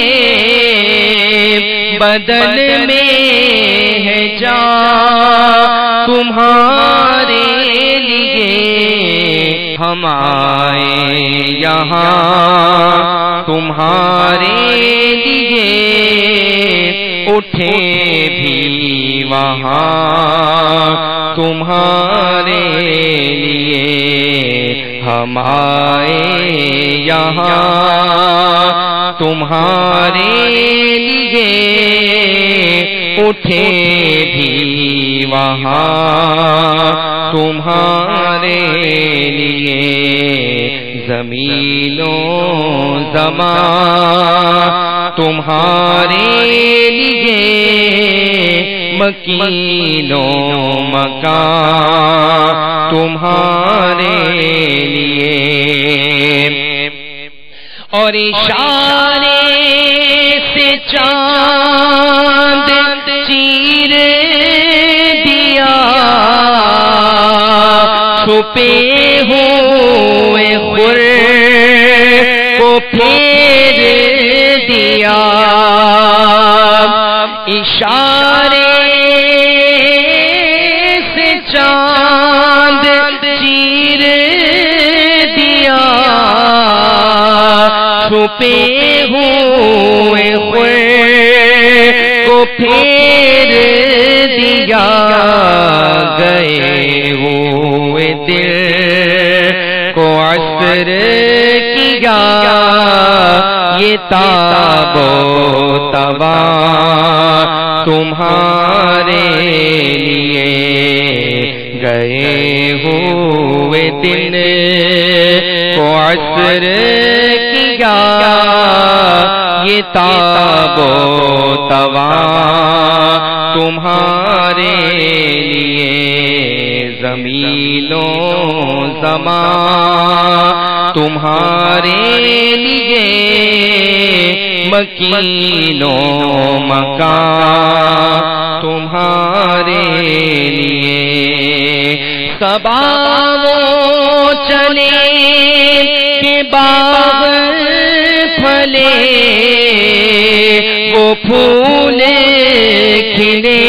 [SPEAKER 1] بدن میں ہے جان تمہارے لیے۔ ہم آئے یہاں تمہارے لیے، اٹھے بھی وہاں تمہارے لیے، ہم آئے یہاں تمہارے لیے، اٹھے بھی وہاں تمہارے لیے۔ زمین و زمان تمہارے لیے، مکین و مکان تمہارے لیے، اور اشارے سے چاند چیر دیا، چھپے ہوئے خور کو پھیر دیا، اشارے سے چاند چیر دیا، چھپے ہوئے خور کو پھیر دیا، گئے ہوئے دل کو عصر کیا، یہ تاب و تواں تمہارے لیے، گئے ہوئے دل کو عصر کیا، یہ تاب و تواں تمہارے لیے۔ زمین و زمان تمہارے لیے، مکین و مکان تمہارے لیے، صبا و چلے کہ باغ پھلے وہ پھول کھلے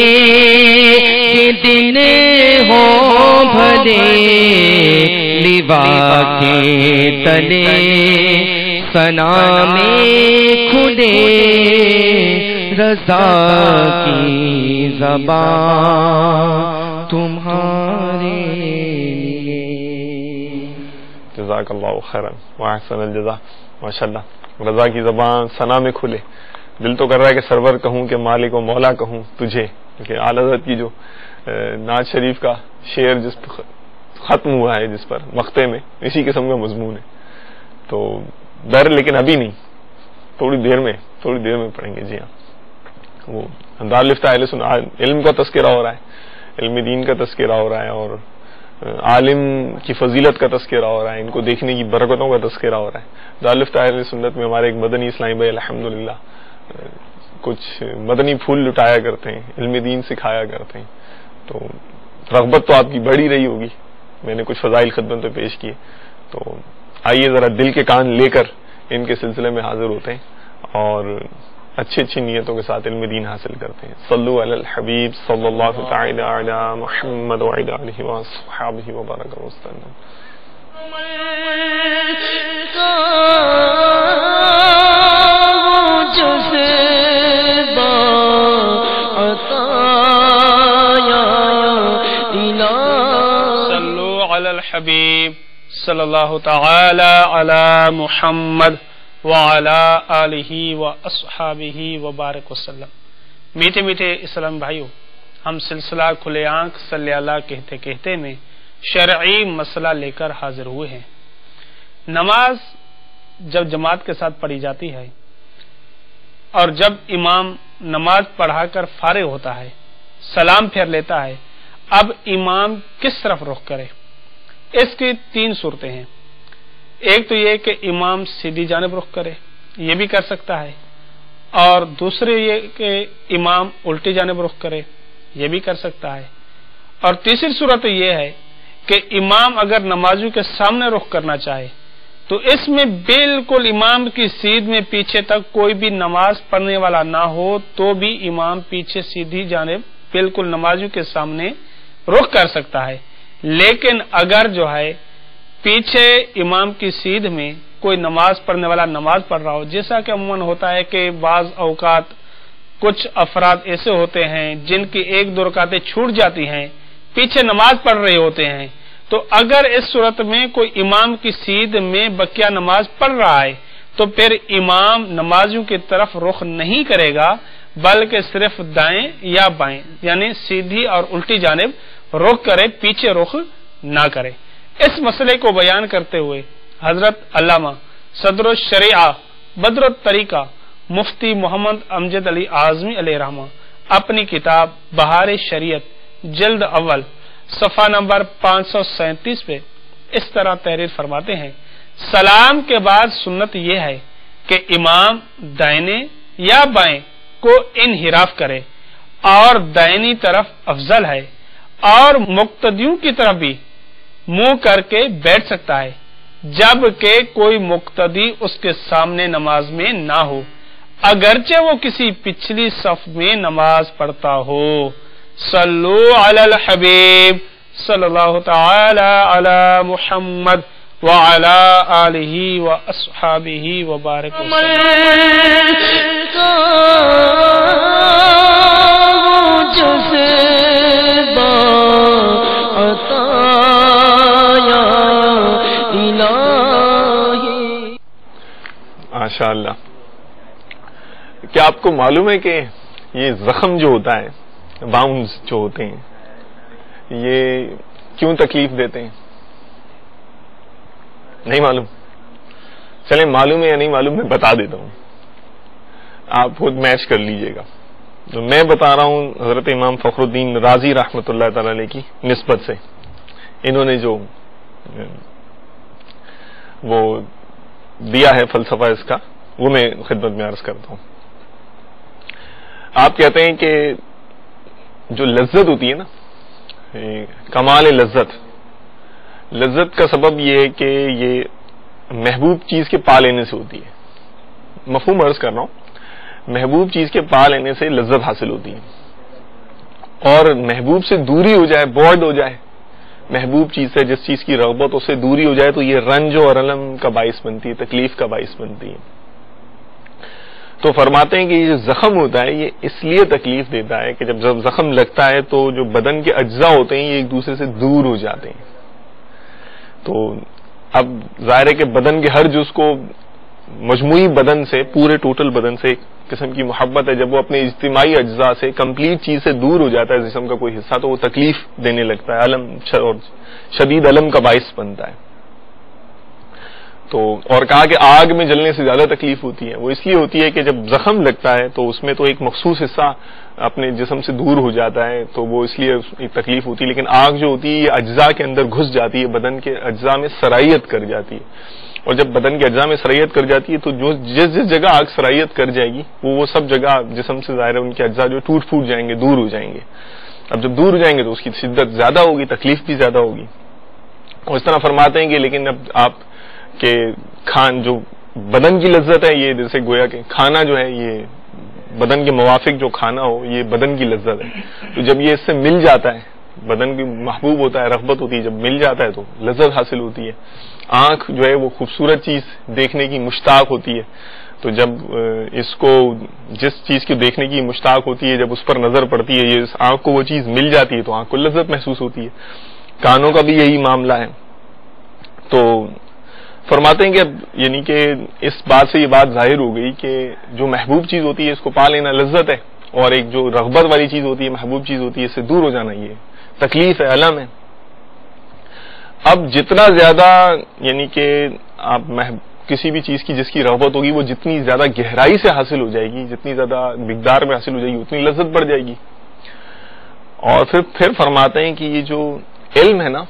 [SPEAKER 1] کہ دن ہو بھلے لیوا کے تلے ثنا میں کھلے رضا کی زبان تمہارے لیے.
[SPEAKER 2] جزاک اللہ خیرا واحسن الجزا. ماشاءاللہ رضا کی زبان ثنا میں کھلے. دل تو کر رہا ہے کہ سرور کہوں کہ مالک و مولا کہوں تجھے، کیونکہ اعلی حضرت کی جو نعت شریف کا شعر جس پر ختم ہوا ہے، جس پر مقطع میں اسی قسم کا مضمون ہے. تو در لیکن ابھی نہیں، تھوڑی دیر میں پڑھیں گے. جی ہاں، وہ دارالفتہ اہل سنت علم کا تذکرہ ہو رہا ہے، علم دین کا تذکرہ ہو رہا ہے، اور عالم کی فضیلت کا تذکرہ ہو رہا ہے، ان کو دیکھنے کی برکتوں کا تذکرہ ہو رہا ہے. دارالفتہ اہل سنت میں ہمارے ایک مدنی اسلامی بھائی الحمدللہ کچھ مدنی پھول لٹایا کرتے ہیں، علم دین سکھایا کرتے ہیں. تو رغبت تو آپ کی بڑھی رہی ہوگی. میں نے کچھ فضائل خدمت پہ پیش کیے، تو آئیے ذرا دل کے کان لے کر ان کے سلسلے میں حاضر ہوتے ہیں اور اچھی نیتوں کے ساتھ علم دین حاصل کرتے ہیں. صلو علی الحبیب صلی اللہ تعالی علی محمد وعلی آلہ وصحبہ وبارک وسلم.
[SPEAKER 5] صلو علی الحبیب صلی اللہ تعالی علی محمد وعلی آلہ واصحابہ وبارک وسلم. میٹھے میٹھے اسلام بھائیو، ہم سلسلہ کھلے آنکھ صلی اللہ کہتے کہتے میں شرعی مسئلہ لے کر حاضر ہوئے ہیں. نماز جب جماعت کے ساتھ پڑھی جاتی ہے اور جب امام نماز پڑھا کر فارغ ہوتا ہے، سلام پھیر لیتا ہے، اب امام کس طرف رخ کرے؟ اس کی 3 صورتیں ہیں. ایک تو یہ کہ امام سیدھی جانب رخ کرے، یہ بھی کر سکتا ہے، اور دوسرے یہ کہ امام الٹی جانب رخ کرے، یہ بھی کر سکتا ہے، اور تیسری صورت یہ ہے کہ امام اگر نمازیوں کے سامنے رخ کرنا چاہے تو اس میں بالکل امام کی سیدھ میں پیچھے تک کوئی بھی نماز پڑھنے والا نہ ہو تو بھی امام پیچھے سیدھی جانب بالکل نمازیوں کے سامنے رخ کر سکتا ہے. لیکن اگر جو ہے پیچھے امام کی سیدھ میں کوئی نماز پڑھنے والا نماز پڑھ رہا ہو، جیسا کہ عموماً ہوتا ہے کہ بعض اوقات کچھ افراد ایسے ہوتے ہیں جن کی 1-2 رکعتیں چھوٹ جاتی ہیں، پیچھے نماز پڑھ رہے ہوتے ہیں، تو اگر اس صورت میں کوئی امام کی سیدھ میں بقیہ نماز پڑھ رہا ہے تو پھر امام نمازیوں کی طرف رخ نہیں کرے گا، بلکہ صرف دائیں یا بائیں یعنی سیدھی اور الٹی جانب رخ کرے، پیچھے رخ نہ کرے. اس مسئلے کو بیان کرتے ہوئے حضرت علامہ صدر الشریعہ بدر الطریقہ مفتی محمد امجد علی اعظمی علیہ رحمہ اپنی کتاب بہار شریعت جلد اول صفحہ نمبر 537 پہ اس طرح تحریر فرماتے ہیں: سلام کے بعد سنت یہ ہے کہ امام دائنے یا بائیں کو انحراف کرے اور دائنی طرف افضل ہے، اور مقتدیوں کی طرف بھی منہ کر کے بیٹھ سکتا ہے جبکہ کوئی مقتدی اس کے سامنے نماز میں نہ ہو، اگرچہ وہ کسی پچھلی صف میں نماز پڑھتا ہو. صلو علی الحبیب صلی اللہ تعالی علی محمد وعلی آلہ واصحابہ وبارک
[SPEAKER 2] ماشاء اللہ. کیا آپ کو معلوم ہے کہ یہ زخم جو ہوتا ہے، باؤنڈز جو ہوتے ہیں، یہ کیوں تکلیف دیتے ہیں؟ نہیں معلوم؟ چلیں معلوم ہے یا نہیں معلوم میں بتا دیتا ہوں، آپ خود میچ کر لیجئے گا. تو میں بتا رہا ہوں حضرت امام فخر الدین رازی رحمۃ اللہ تعالی علیہ کی نسبت سے، انہوں نے جو وہ دیا ہے فلسفہ اس کا، وہ میں خدمت میں عرض کرتا ہوں. آپ کہتے ہیں کہ جو لذت ہوتی ہے نا، کمال لذت، لذت کا سبب یہ ہے کہ یہ محبوب چیز کے پا لینے سے ہوتی ہے. مفہوم عرض کر رہا ہوں, محبوب چیز کے پا لینے سے لذت حاصل ہوتی ہے, اور محبوب سے دوری ہو جائے, بورڈ ہو جائے محبوب چیز سے, جس چیز کی رغبت اس سے دوری ہو جائے, تو یہ رنج اور الم کا باعث بنتی ہے, تکلیف کا باعث بنتی ہے. تو فرماتے ہیں کہ یہ جو زخم ہوتا ہے یہ اس لیے تکلیف دیتا ہے کہ جب زخم لگتا ہے تو جو بدن کے اجزاء ہوتے ہیں یہ ایک دوسرے سے دور ہو جاتے ہیں. تو اب ظاہر ہے کہ بدن کے ہر جز کو مجموعی بدن سے, پورے ٹوٹل بدن سے ایک قسم کی محبت ہے. جب وہ اپنے اجتماعی اجزاء سے, کمپلیٹ چیز سے دور ہو جاتا ہے جسم کا کوئی حصہ, تو وہ تکلیف دینے لگتا ہے, الم اور شدید الم کا باعث بنتا ہے. تو اور کہا کہ آگ میں جلنے سے زیادہ تکلیف ہوتی ہے. وہ اس لیے ہوتی ہے کہ جب زخم لگتا ہے تو اس میں تو ایک مخصوص حصہ اپنے جسم سے دور ہو جاتا ہے, تو وہ اس لیے ایک تکلیف ہوتی ہے. لیکن آگ جو ہوتی ہے یہ اجزاء کے اندر گھس جاتی ہے, بدن کے اجزاء میں سرائیت کر جاتی ہے. اور جب بدن کے اجزاء میں سرائیت کر جاتی ہے تو جو جس جگہ آگ سرائیت کر جائے گی وہ سب جگہ جسم سے ظاہر ہے ان کے اجزاء جو ٹوٹ پھوٹ جائیں گے, دور ہو جائیں گے. اب جب دور ہو جائیں گے تو اس کی شدت زیادہ ہوگی, تکلیف بھی زیادہ ہوگی. اور اس طرح فرماتے ہیں کہ لیکن اب آپ کے جو بدن کی لذت ہے یہ جیسے گویا کہ کھانا جو ہے یہ بدن کے موافق جو کھانا ہو یہ بدن کی لذت ہے. تو جب یہ اس سے مل جاتا ہے, بدن کی محبوب ہوتا ہے, رغبت ہوتی ہے, جب مل جاتا ہے تو لذت حاصل ہوتی ہے. آنکھ جو ہے وہ خوبصورت چیز دیکھنے کی مشتاق ہوتی ہے, تو جب اس کو جس چیز کی دیکھنے کی مشتاق ہوتی ہے جب اس پر نظر پڑتی ہے, یہ آنکھ کو وہ چیز مل جاتی ہے تو آنکھ کو لذت محسوس ہوتی ہے. کانوں کا بھی یہی معاملہ ہے. تو فرماتے ہیں کہ یعنی کہ اس بات سے یہ بات ظاہر ہو گئی کہ جو محبوب چیز ہوتی ہے اس کو پا لینا لذت ہے, اور ایک جو رغبت والی چیز ہوتی ہے, محبوب چیز ہوتی ہے, اس سے دور ہو جانا یہ تکلیف ہے, الم ہے. اب جتنا زیادہ یعنی کہ آپ کسی بھی چیز کی جس کی رغبت ہوگی وہ جتنی زیادہ گہرائی سے حاصل ہو جائے گی, جتنی زیادہ مقدار میں حاصل ہو جائے گی, اتنی لذت بڑھ جائے گی. اور پھر فرماتے ہیں کہ یہ جو علم ہے نا,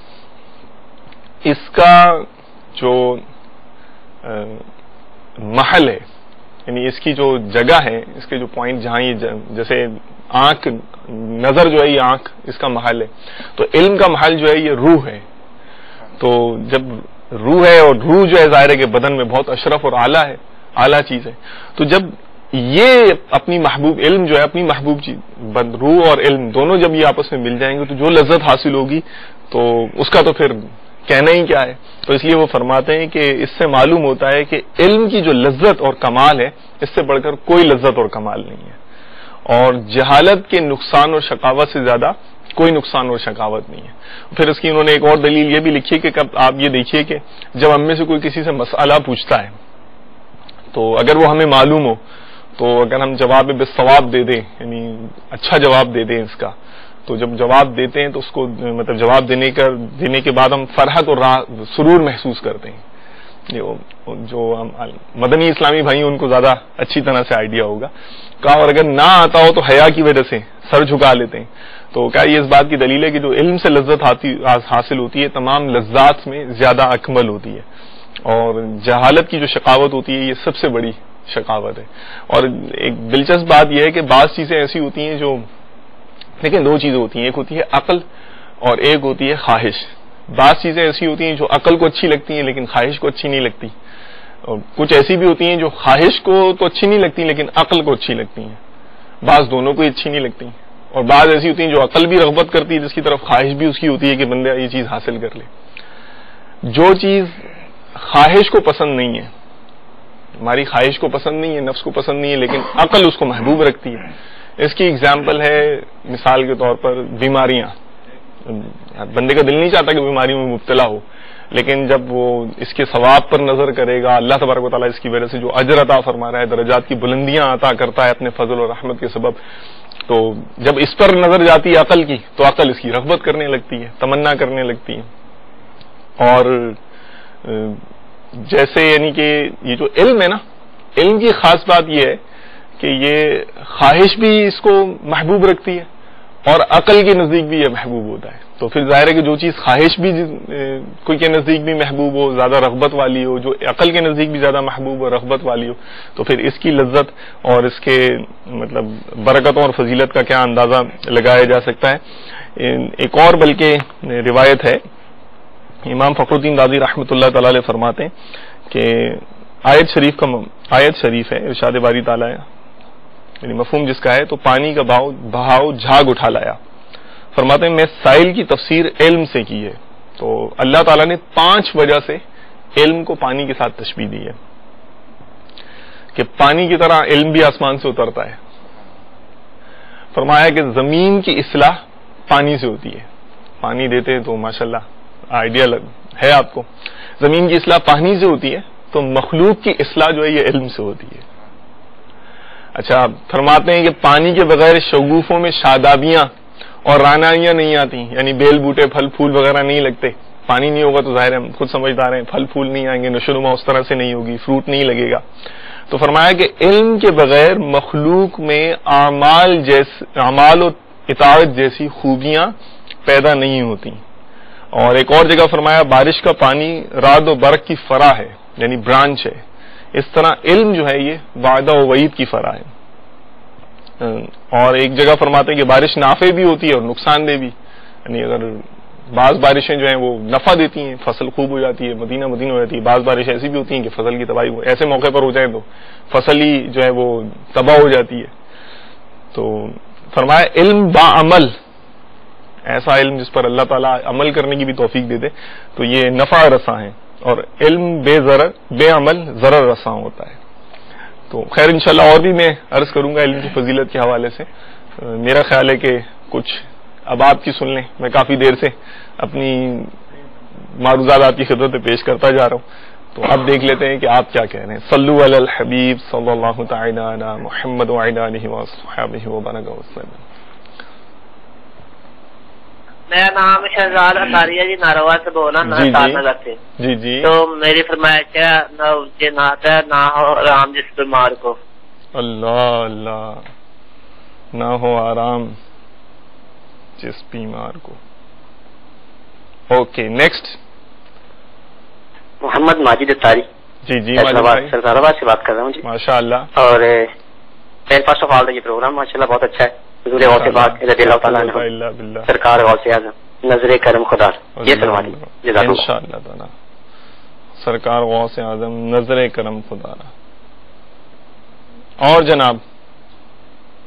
[SPEAKER 2] اس کا جو محل ہے, یعنی اس کی جو جگہ ہے, اس کے جو پوائنٹ جہاں یہ جیسے آنکھ, نظر جو ہے یہ آنکھ اس کا محل ہے, تو علم کا محل جو ہے یہ روح ہے. تو جب روح ہے, اور روح جو ہے ظاہر ہے کہ بدن میں بہت اشرف اور اعلیٰ ہے, اعلیٰ چیز ہے, تو جب یہ اپنی محبوب علم جو ہے اپنی محبوب چیز, روح اور علم دونوں جب یہ آپس میں مل جائیں گے تو جو لذت حاصل ہوگی تو اس کا تو پھر کہنا ہی کیا ہے. تو اس لیے وہ فرماتے ہیں کہ اس سے معلوم ہوتا ہے کہ علم کی جو لذت اور کمال ہے اس سے بڑھ کر کوئی لذت اور کمال نہیں ہے, اور جہالت کے نقصان اور شقاوت سے زیادہ کوئی نقصان اور شقاوت نہیں ہے. پھر اس کی انہوں نے ایک اور دلیل یہ بھی لکھی کہ آپ یہ دیکھیے کہ جب ہم میں سے کوئی کسی سے مسئلہ پوچھتا ہے تو اگر وہ ہمیں معلوم ہو تو اگر ہم جواب بالصواب دے دیں, یعنی اچھا جواب دے دیں اس کا, تو جب جواب دیتے ہیں تو اس کو مطلب جواب دینے کے بعد ہم فرحت اور سرور محسوس کرتے ہیں. جو مدنی اسلامی بھائی ان کو زیادہ اچھی طرح سے آئیڈیا ہوگا. کہا اور اگر نہ آتا ہو تو حیا کی وجہ سے سر جھکا لیتے ہیں. تو کیا یہ اس بات کی دلیل ہے کہ جو علم سے لذت حاصل ہوتی ہے تمام لذات میں زیادہ اکمل ہوتی ہے, اور جہالت کی جو شقاوت ہوتی ہے یہ سب سے بڑی شقاوت ہے. اور ایک دلچسپ بات یہ ہے کہ بعض چیزیں ایسی ہوتی ہیں جو, لیکن دو چیزیں ہوتی ہیں, ایک ہوتی ہے عقل اور ایک ہوتی ہے خواہش. بعض چیزیں ایسی ہوتی ہیں جو عقل کو اچھی لگتی ہیں لیکن خواہش کو اچھی نہیں لگتی, اور کچھ ایسی بھی ہوتی ہیں جو خواہش کو تو اچھی نہیں لگتی لیکن عقل کو اچھی لگتی ہیں. بعض دونوں کو اچھی نہیں لگتی, اور بعض ایسی ہوتی ہیں جو عقل بھی رغبت کرتی ہے جس کی طرف خواہش بھی اس کی ہوتی ہے کہ بندہ یہ چیز حاصل کر لے. جو چیز خواہش کو پسند نہیں ہے, ہماری خواہش کو پسند نہیں ہے, نفس کو پسند نہیں ہے, لیکن عقل اس کو محبوب رکھتی ہے. اس کی اگزامپل ہے مثال کے طور پر بیماریاں. بندے کا دل نہیں چاہتا کہ بیماریوں میں مبتلا ہو, لیکن جب وہ اس کے ثواب پر نظر کرے گا, اللہ تبارک و تعالیٰ اس کی وجہ سے جو اجر عطا فرما رہا ہے, درجات کی بلندیاں عطا کرتا ہے اپنے فضل اور رحمت کے سبب, تو جب اس پر نظر جاتی ہے عقل کی تو عقل اس کی رغبت کرنے لگتی ہے, تمنا کرنے لگتی ہے. اور جیسے یعنی کہ یہ جو علم ہے نا, علم کی خاص بات یہ ہے کہ یہ خواہش بھی اس کو محبوب رکھتی ہے اور عقل کے نزدیک بھی یہ محبوب ہوتا ہے. تو پھر ظاہر ہے کہ جو چیز خواہش بھی کوئی کے نزدیک بھی محبوب ہو, زیادہ رغبت والی ہو, جو عقل کے نزدیک بھی زیادہ محبوب اور رغبت والی ہو, تو پھر اس کی لذت اور اس کے مطلب برکتوں اور فضیلت کا کیا اندازہ لگایا جا سکتا ہے. ایک اور بلکہ روایت ہے امام فخرالدین رازی رحمۃ اللہ تعالی علیہ فرماتے ہیں کہ آیت شریف ہے ارشاد باری تعالیٰ یعنی مفہوم جس کا ہے تو پانی کا بہاؤ جھاگ اٹھا لایا. فرماتے ہیں میں سائل کی تفسیر علم سے کی ہے. تو اللہ تعالیٰ نے 5 وجہ سے علم کو پانی کے ساتھ تشبیہ دی ہے کہ پانی کی طرح علم بھی آسمان سے اترتا ہے. فرمایا کہ زمین کی اصلاح پانی سے ہوتی ہے. پانی دیتے تو ماشاءاللہ آئیڈیا ہے آپ کو. زمین کی اصلاح پانی سے ہوتی ہے تو مخلوق کی اصلاح جو ہے یہ علم سے ہوتی ہے. اچھا فرماتے ہیں کہ پانی کے بغیر شگوفوں میں شادابیاں اور رانائیاں نہیں آتی، یعنی بیل بوٹے پھل پھول وغیرہ نہیں لگتے. پانی نہیں ہوگا تو ظاہر ہے ہم خود سمجھدار ہیں پھل پھول نہیں آئیں گے، نشوونما اس طرح سے نہیں ہوگی، فروٹ نہیں لگے گا. تو فرمایا کہ علم کے بغیر مخلوق میں اعمال و اطاعت جیسی خوبیاں پیدا نہیں ہوتی. اور ایک اور جگہ فرمایا بارش کا پانی رعد و برق کی فرا ہے، یعنی برانچ ہے. اس طرح علم جو ہے یہ وعدہ و وعید کی فرا ہے. اور ایک جگہ فرماتے ہیں کہ بارش نافع بھی ہوتی ہے اور نقصان دہ بھی. یعنی اگر بعض بارشیں جو ہیں وہ نفع دیتی ہیں، فصل خوب ہو جاتی ہے، مدینہ ہو جاتی ہے. بعض بارشیں ایسی بھی ہوتی ہیں کہ فصل کی تباہی ایسے موقع پر ہو جائے تو فصل ہی جو ہے وہ تباہ ہو جاتی ہے. تو فرمایا علم با عمل، ایسا علم جس پر اللہ تعالیٰ عمل کرنے کی بھی توفیق دے دے تو یہ نفع رساں ہے. اور علم بے عمل ضرر رساں ہوتا ہے. تو خیر انشاءاللہ اور بھی میں عرض کروں گا علم کی فضیلت کے حوالے سے. میرا خیال ہے کہ کچھ اب آپ کی سن لیں. میں کافی دیر سے اپنی معروضات آپ کی خدمت میں پیش کرتا جا رہا ہوں، تو اب دیکھ لیتے ہیں کہ آپ کیا کہہ رہے ہیں. صلو علی الحبیب صلی اللہ تعالی علی محمد وعلی آلہ وصحبہ وبارک وسلم.
[SPEAKER 8] میرا نام شہزاد اطاریہ جی ناروا سے بولا نگر سے.
[SPEAKER 2] جی جی.
[SPEAKER 8] تو میری فرمائش ہے نہ ہو آرام جس بیمار کو.
[SPEAKER 2] اللہ اللہ، نہ ہو آرام جس بیمار کو. Okay next.
[SPEAKER 8] محمد ماجد اطاری.
[SPEAKER 2] جی جی
[SPEAKER 8] سرکار آباد سے بات کر رہا ہوں جی.
[SPEAKER 2] ماشاء اللہ.
[SPEAKER 8] اور فرسٹ آف آل یہ پروگرام ماشاء اللہ بہت اچھا ہے. حضور غوث پاک رضی اللہ تعالیٰ عنہ، سرکار غوث اعظم نظر کرم خدا یہ سلمان
[SPEAKER 2] انشاءاللہ تعالی. سرکار غوث اعظم نظر کرم خدا. اور جناب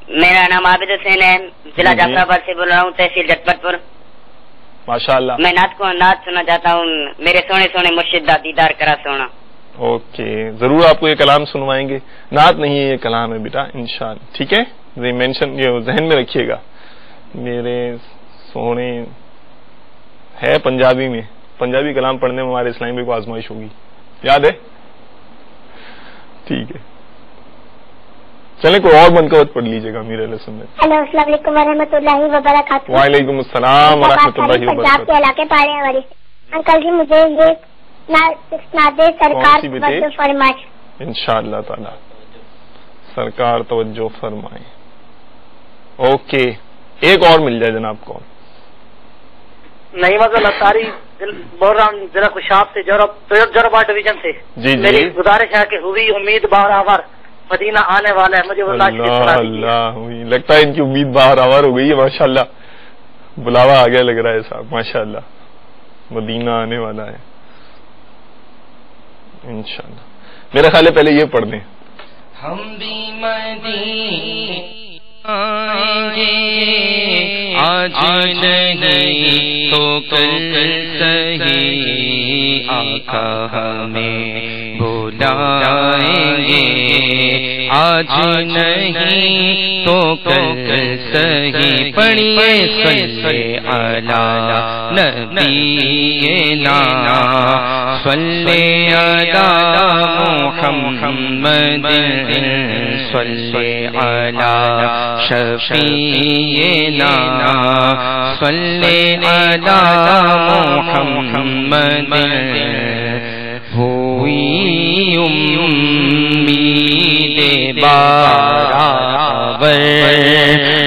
[SPEAKER 9] میرا نام عابد حسین ہے، ضلع جعفر آباد سے بول رہا ہوں، تحصیل جٹپت پور.
[SPEAKER 2] ماشاء اللہ.
[SPEAKER 9] میں نعت سننا چاہتا ہوں، میرے سونے سونے مرشد دا دیدار کرا سونا.
[SPEAKER 2] اوکے ضرور آپ کو یہ کلام سنوائیں گے. نعت نہیں ہے یہ کلام ہے بیٹا انشاءاللہ. ٹھیک ہے مینشن یہ ذہن میں رکھیے گا. میرے سونے ہے پنجابی میں، پنجابی کلام پڑھنے میں ہمارے اسلامی بھائی کو آزمائش ہوگی، یاد ہے؟ ٹھیک ہے چلیں کوئی اور منقبت پڑھ لیجیے گا امیر علیہ سنت.
[SPEAKER 10] ہیلو السلام علیکم ورحمۃ اللہ وبرکاتہ.
[SPEAKER 2] وعلیکم السلام ورحمۃ اللہ وبرکاتہ.
[SPEAKER 10] آپ کے علاقے پاڑے والے انکل جی مجھے یہ نادے سرکار توجہ فرمائے.
[SPEAKER 2] انشاءاللہ تعالی سرکار توجہ فرمائے. اوکے ایک اور مل جائے جناب کو.
[SPEAKER 8] نہیں مطلب ساری بول رہا ہوں ضلع خوشاب سے جوربا ڈویژن سے.
[SPEAKER 2] جی
[SPEAKER 8] میری گزارش ہے کہ ہوئی امید باہر مدینہ آنے والا ہے. مجھے
[SPEAKER 2] اللہ لگتا ہے ان کی امید باہر آور ہو گئی ہے. ماشاء اللہ بلاوا آ گیا لگ رہا ہے صاحب. ماشاء اللہ مدینہ آنے والا ہے انشاءاللہ. میرا خیال ہے پہلے یہ پڑھ دیں.
[SPEAKER 1] ہم بھی مدینہ آئیں گے آج نہیں تو کل سہی، آقا ہمیں بلائیں گے آج نہیں تو کل سہی. پڑھیے صلی علی نبینا صلی علی محمد صلی علی شفیعنا صلی علی محمد. ہوئی امید برابر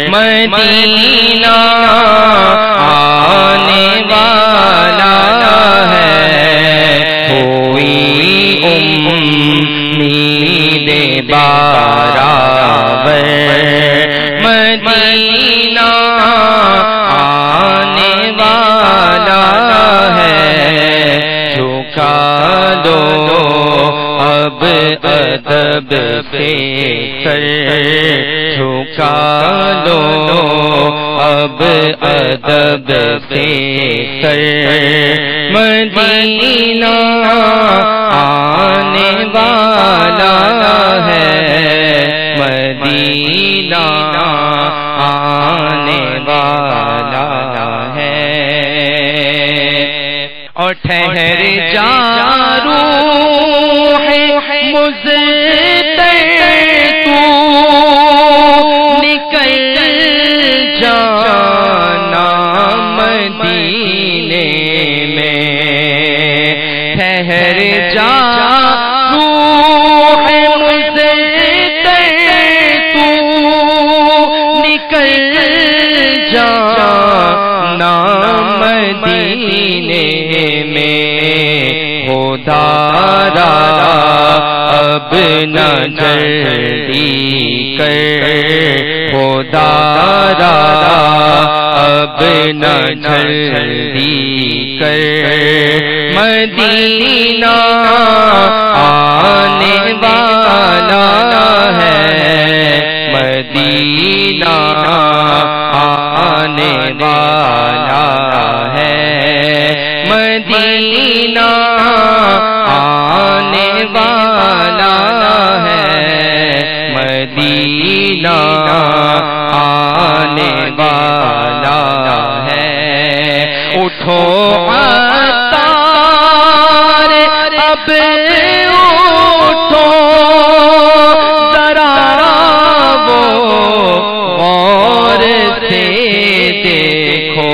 [SPEAKER 1] مدینہ آنے والا ہے. ہوئی امید برابر مدینہ آنے والا ہے. ادب سے سر جھکا لو، اب ادب سے سر مدینہ آنے والا ہے، مدینہ آنے والا ہے، اور ٹھہر جا روح مزتر تو نکل جانا مدینے میں، ٹھہر جا روح مزتر تو نکل جانا مدینے میں، خدا را اب نہ جلدی کر، خدا را اب نہ جلدی کر، مدینہ آنے والا ہے، مدینہ آنے والا ہے، مدینہ آنے والا ہے، مدینہ آنے والا ہے، اٹھو عطار اب اٹھو ذرا وہ غور سے دیکھو،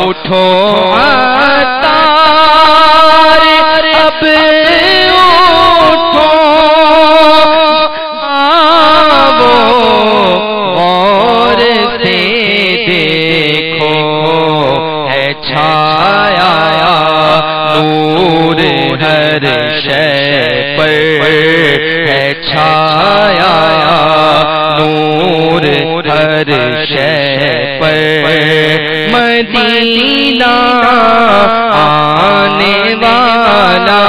[SPEAKER 1] اٹھو عطار اب اٹھو وہ غور سے دیکھو، ہے چھایا نور ہر شے پر، ہے چھایا نور ہر شے پر، مدینہ آنے والا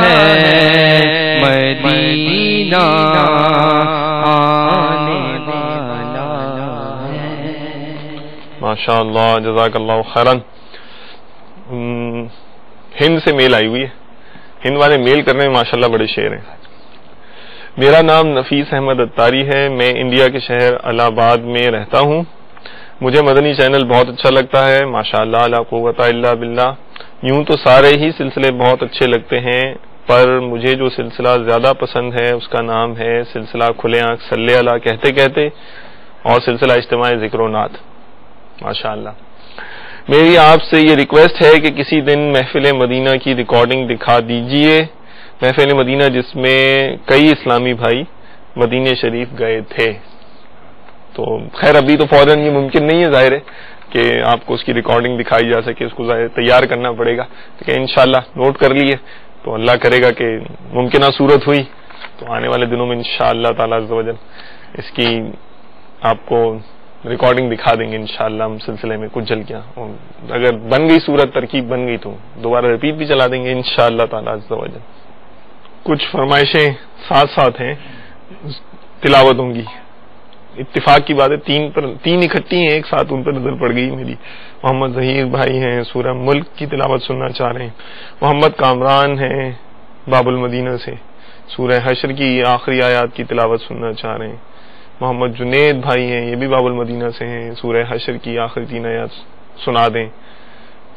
[SPEAKER 1] ہے، مدینہ آنے والا ہے۔
[SPEAKER 2] ماشاء اللہ، جزاک اللہ خیرن۔ ہند سے میل آئی ہوئی ہے، ہند والے میل کرنے میں ماشاءاللہ بڑے شعر ہیں۔ میرا نام نفیس احمد اتاری ہے، میں انڈیا کے شہر الہ آباد میں رہتا ہوں، مجھے مدنی چینل بہت اچھا لگتا ہے، ماشاءاللہ لا قوت الا باللہ۔ یوں تو سارے ہی سلسلے بہت اچھے لگتے ہیں، پر مجھے جو سلسلہ زیادہ پسند ہے اس کا نام ہے سلسلہ کھلے آنکھ صلی اللہ کہتے کہتے اور سلسلہ اجتماع ذکر و نعت۔ ماشاءاللہ، میری آپ سے یہ ریکویسٹ ہے کہ کسی دن محفل مدینہ کی ریکارڈنگ دکھا دیجئے، محفل مدینہ جس میں کئی اسلامی بھائی مدینہ شریف گئے تھے۔ تو خیر ابھی تو فوراً یہ ممکن نہیں ہے، ظاہر ہے کہ آپ کو اس کی ریکارڈنگ دکھائی جا سکے، اس کو تیار کرنا پڑے گا، لیکن انشاءاللہ نوٹ کر لیے، تو اللہ کرے گا کہ ممکنہ صورت ہوئی تو آنے والے دنوں میں انشاءاللہ تعالی عز و جل اس کی آپ کو ریکارڈنگ دکھا دیں گے انشاءاللہ ہم سلسلے میں کچھ جھلکیاں، اگر بن گئی صورت، ترکیب بن گئی تو دوبارہ ریپیٹ بھی چلا دیں گے انشاءاللہ تعالی عز و جل۔ کچھ فرمائشیں ساتھ ساتھ ہیں، تلاوت ہوں گی، اتفاق کی بات ہے، تین اکٹھی ہیں ایک ساتھ، ان پر نظر پڑ گئی میری۔ محمد ظہیر بھائی ہیں سورہ ملک کی تلاوت سننا چاہ رہے ہیں، محمد کامران ہیں باب المدینہ سے سورہ حشر کی آخری آیات کی تلاوت سننا چاہ رہے ہیں، محمد جنید بھائی ہیں یہ بھی باب المدینہ سے ہیں، سورہ حشر کی آخری 3 آیات سنا دیں۔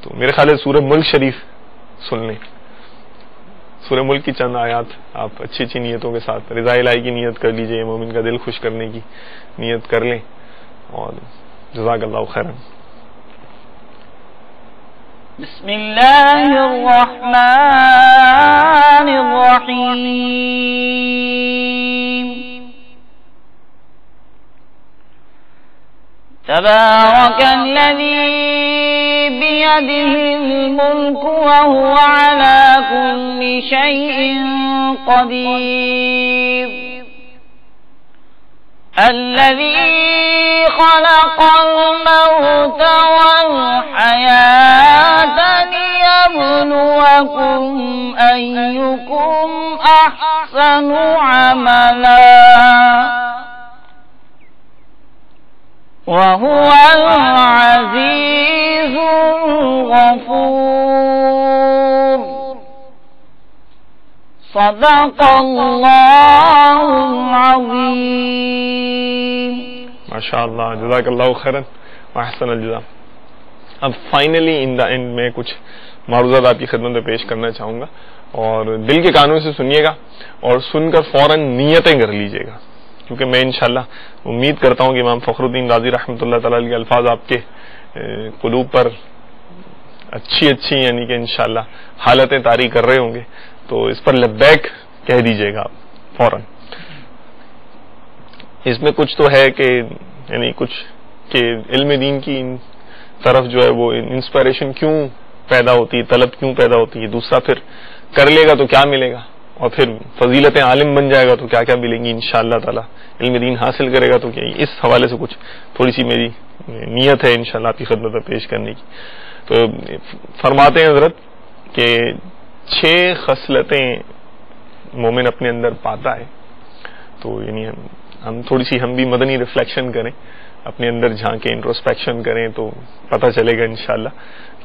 [SPEAKER 2] تو میرے خیال ہے سورہ ملک شریف سن لیں، سورہ ملک کی چند آیات آپ اچھی اچھی نیتوں کے ساتھ رضا الہی کی نیت کر لیجئے، مومن کا دل خوش کرنے کی نیت کر لیں، اور جزاک اللہ خیرا۔
[SPEAKER 3] بسم اللہ الرحمن الرحیم، تبارک الذی بیدہ الملک وهو على كل شيء قدیر، الذي خلق الموت والحياة ليبلوكم أيكم أحسن وهو العزيز الغفور صدق اللہ العظیم.
[SPEAKER 2] ماشاء اللہ، جزاک اللہ خیرا واحسن الجزا. اب فائنلی ان دا اینڈ میں کچھ معروضات آپ کی خدمت میں پیش کرنا چاہوں گا، اور دل کے کانوں سے سنیے گا اور سن کر فوراً نیتیں کر لیجیے گا، کیونکہ میں انشاءاللہ امید کرتا ہوں کہ امام فخر الدین رازی رحمۃ اللہ تعالی علیہ کے الفاظ آپ کے قلوب پر اچھی یعنی کہ انشاءاللہ حالتیں طاری کر رہے ہوں گے، تو اس پر لبیک کہہ دیجیے گا آپ فوراً. اس میں کچھ تو ہے کہ یعنی کچھ کہ علم دین کی طرف جو ہے وہ انسپائریشن کیوں پیدا ہوتی ہے، طلب کیوں پیدا ہوتی ہے. دوسرا پھر کر لے گا تو کیا ملے گا، اور پھر فضیلت عالم بن جائے گا تو کیا کیا ملیں گی انشاءاللہ تعالی. علم دین حاصل کرے گا تو کیا. اس حوالے سے کچھ تھوڑی سی میری نیت ہے انشاءاللہ آپ کی خدمت میں پیش کرنے کی. تو فرماتے ہیں حضرت کہ 6 خصلتیں مومن اپنے اندر پاتا ہے. تو یعنی ہم تھوڑی سی ہم بھی مدنی ریفلیکشن کریں، اپنے اندر جھانکیں، انٹروسپیکشن کریں، تو پتہ چلے گا انشاءاللہ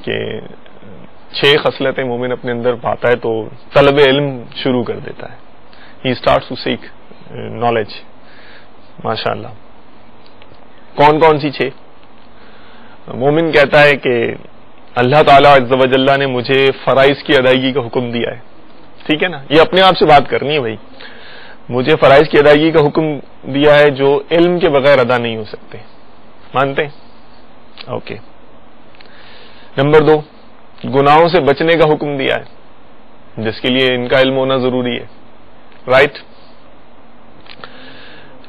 [SPEAKER 2] کہ 6 خصلتیں مومن اپنے اندر پاتا ہے تو طلب علم شروع کر دیتا ہے. He starts to seek knowledge. ماشاءاللہ. کون کون سی 6؟ مومن کہتا ہے کہ اللہ تعالیٰ عز و جل نے مجھے فرائض کی ادائیگی کا حکم دیا ہے. ٹھیک ہے نا، یہ اپنے آپ سے بات کرنی ہے بھائی. مجھے فرائض کی ادائیگی کا حکم دیا ہے جو علم کے بغیر ادا نہیں ہو سکتے. مانتے ہیں؟ اوکے. نمبر 2، گناہوں سے بچنے کا حکم دیا ہے جس کے لیے ان کا علم ہونا ضروری ہے. رائٹ.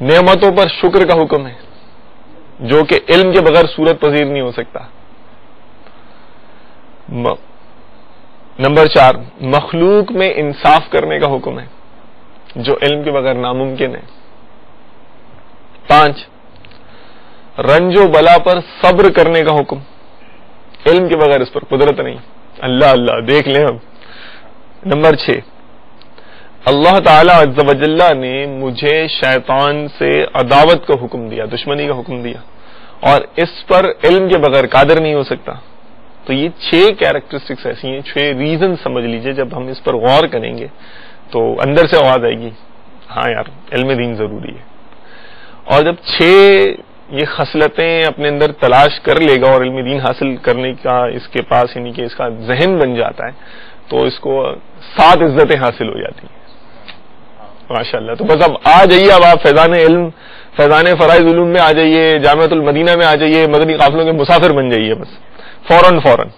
[SPEAKER 2] نعمتوں پر شکر کا حکم ہے جو کہ علم کے بغیر صورت پذیر نہیں ہو سکتا. نمبر 4، مخلوق میں انصاف کرنے کا حکم ہے جو علم کے بغیر ناممکن ہے. 5، رنج و بلا پر صبر کرنے کا حکم، علم کے بغیر اس پر قدرت نہیں. اللہ اللہ دیکھ لیں ہم. نمبر 6، اللہ تعالی عز و جل نے مجھے شیطان سے عداوت کا حکم دیا، دشمنی کا حکم دیا، اور اس پر علم کے بغیر قادر نہیں ہو سکتا. تو یہ 6 کیریکٹرسٹکس ایسی ہیں، 6 ریزن سمجھ لیجئے. جب ہم اس پر غور کریں گے تو اندر سے آواز آئے گی ہاں یار علم دین ضروری ہے. اور جب 6 یہ خصلتیں اپنے اندر تلاش کر لے گا اور علم دین حاصل کرنے کا اس کے پاس یعنی کہ اس کا ذہن بن جاتا ہے تو اس کو 7 عزتیں حاصل ہو جاتی ہیں. ماشاءاللہ. تو بس اب آ جائیے، اب آپ فیضان علم، فیضان فرائض علوم میں آ جائیے، جامعۃ المدینہ میں آ جائیے، مدنی قافلوں کے مسافر بن جائیے بس فوراً.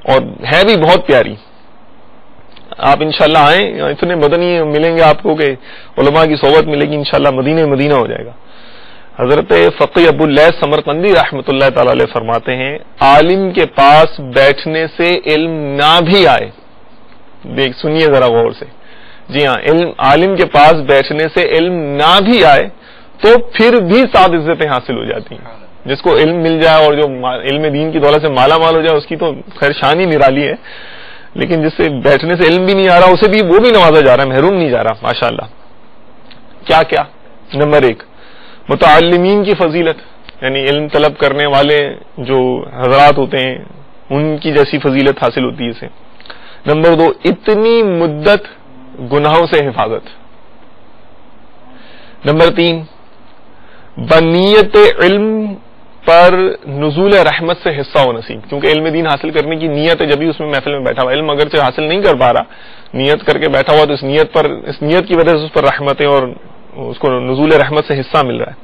[SPEAKER 2] اور ہے بھی بہت پیاری. آپ انشاءاللہ آئیں، اتنے مدنی ملیں گے آپ کو کہ علماء کی صحبت ملے گی انشاءاللہ، مدینہ ہو جائے گا. حضرت فقی ابو اللیث سمرقندی رحمۃ اللہ تعالی علیہ فرماتے ہیں عالم کے پاس بیٹھنے سے علم نہ بھی آئے. دیکھ سنیے ذرا غور سے. جی ہاں، عالم کے پاس بیٹھنے سے علم نہ بھی آئے تو پھر بھی 7 عزتیں حاصل ہو جاتی ہیں. جس کو علم مل جائے اور جو علم دین کی دولت سے مالا مال ہو جائے اس کی تو خیر شان ہی نرالی ہے، لیکن جس سے بیٹھنے سے علم بھی نہیں آ رہا اسے بھی وہ بھی نوازا جا رہا ہے، محروم نہیں جا رہا. ماشاءاللہ. کیا نمبر 1، متعلمین کی فضیلت، یعنی علم طلب کرنے والے جو حضرات ہوتے ہیں ان کی جیسی فضیلت حاصل ہوتی ہے اسے. نمبر 2، اتنی مدت گناہوں سے حفاظت. نمبر 3، بنیت علم پر نزول رحمت سے حصہ و نصیب، کیونکہ علم دین حاصل کرنے کی نیت ہے جبھی اس میں محفل میں بیٹھا ہوا. علم اگرچہ حاصل نہیں کر پا رہا، نیت کر کے بیٹھا ہوا تو اس نیت کی وجہ سے اس پر رحمتیں اور اس کو نزول رحمت سے حصہ مل رہا ہے.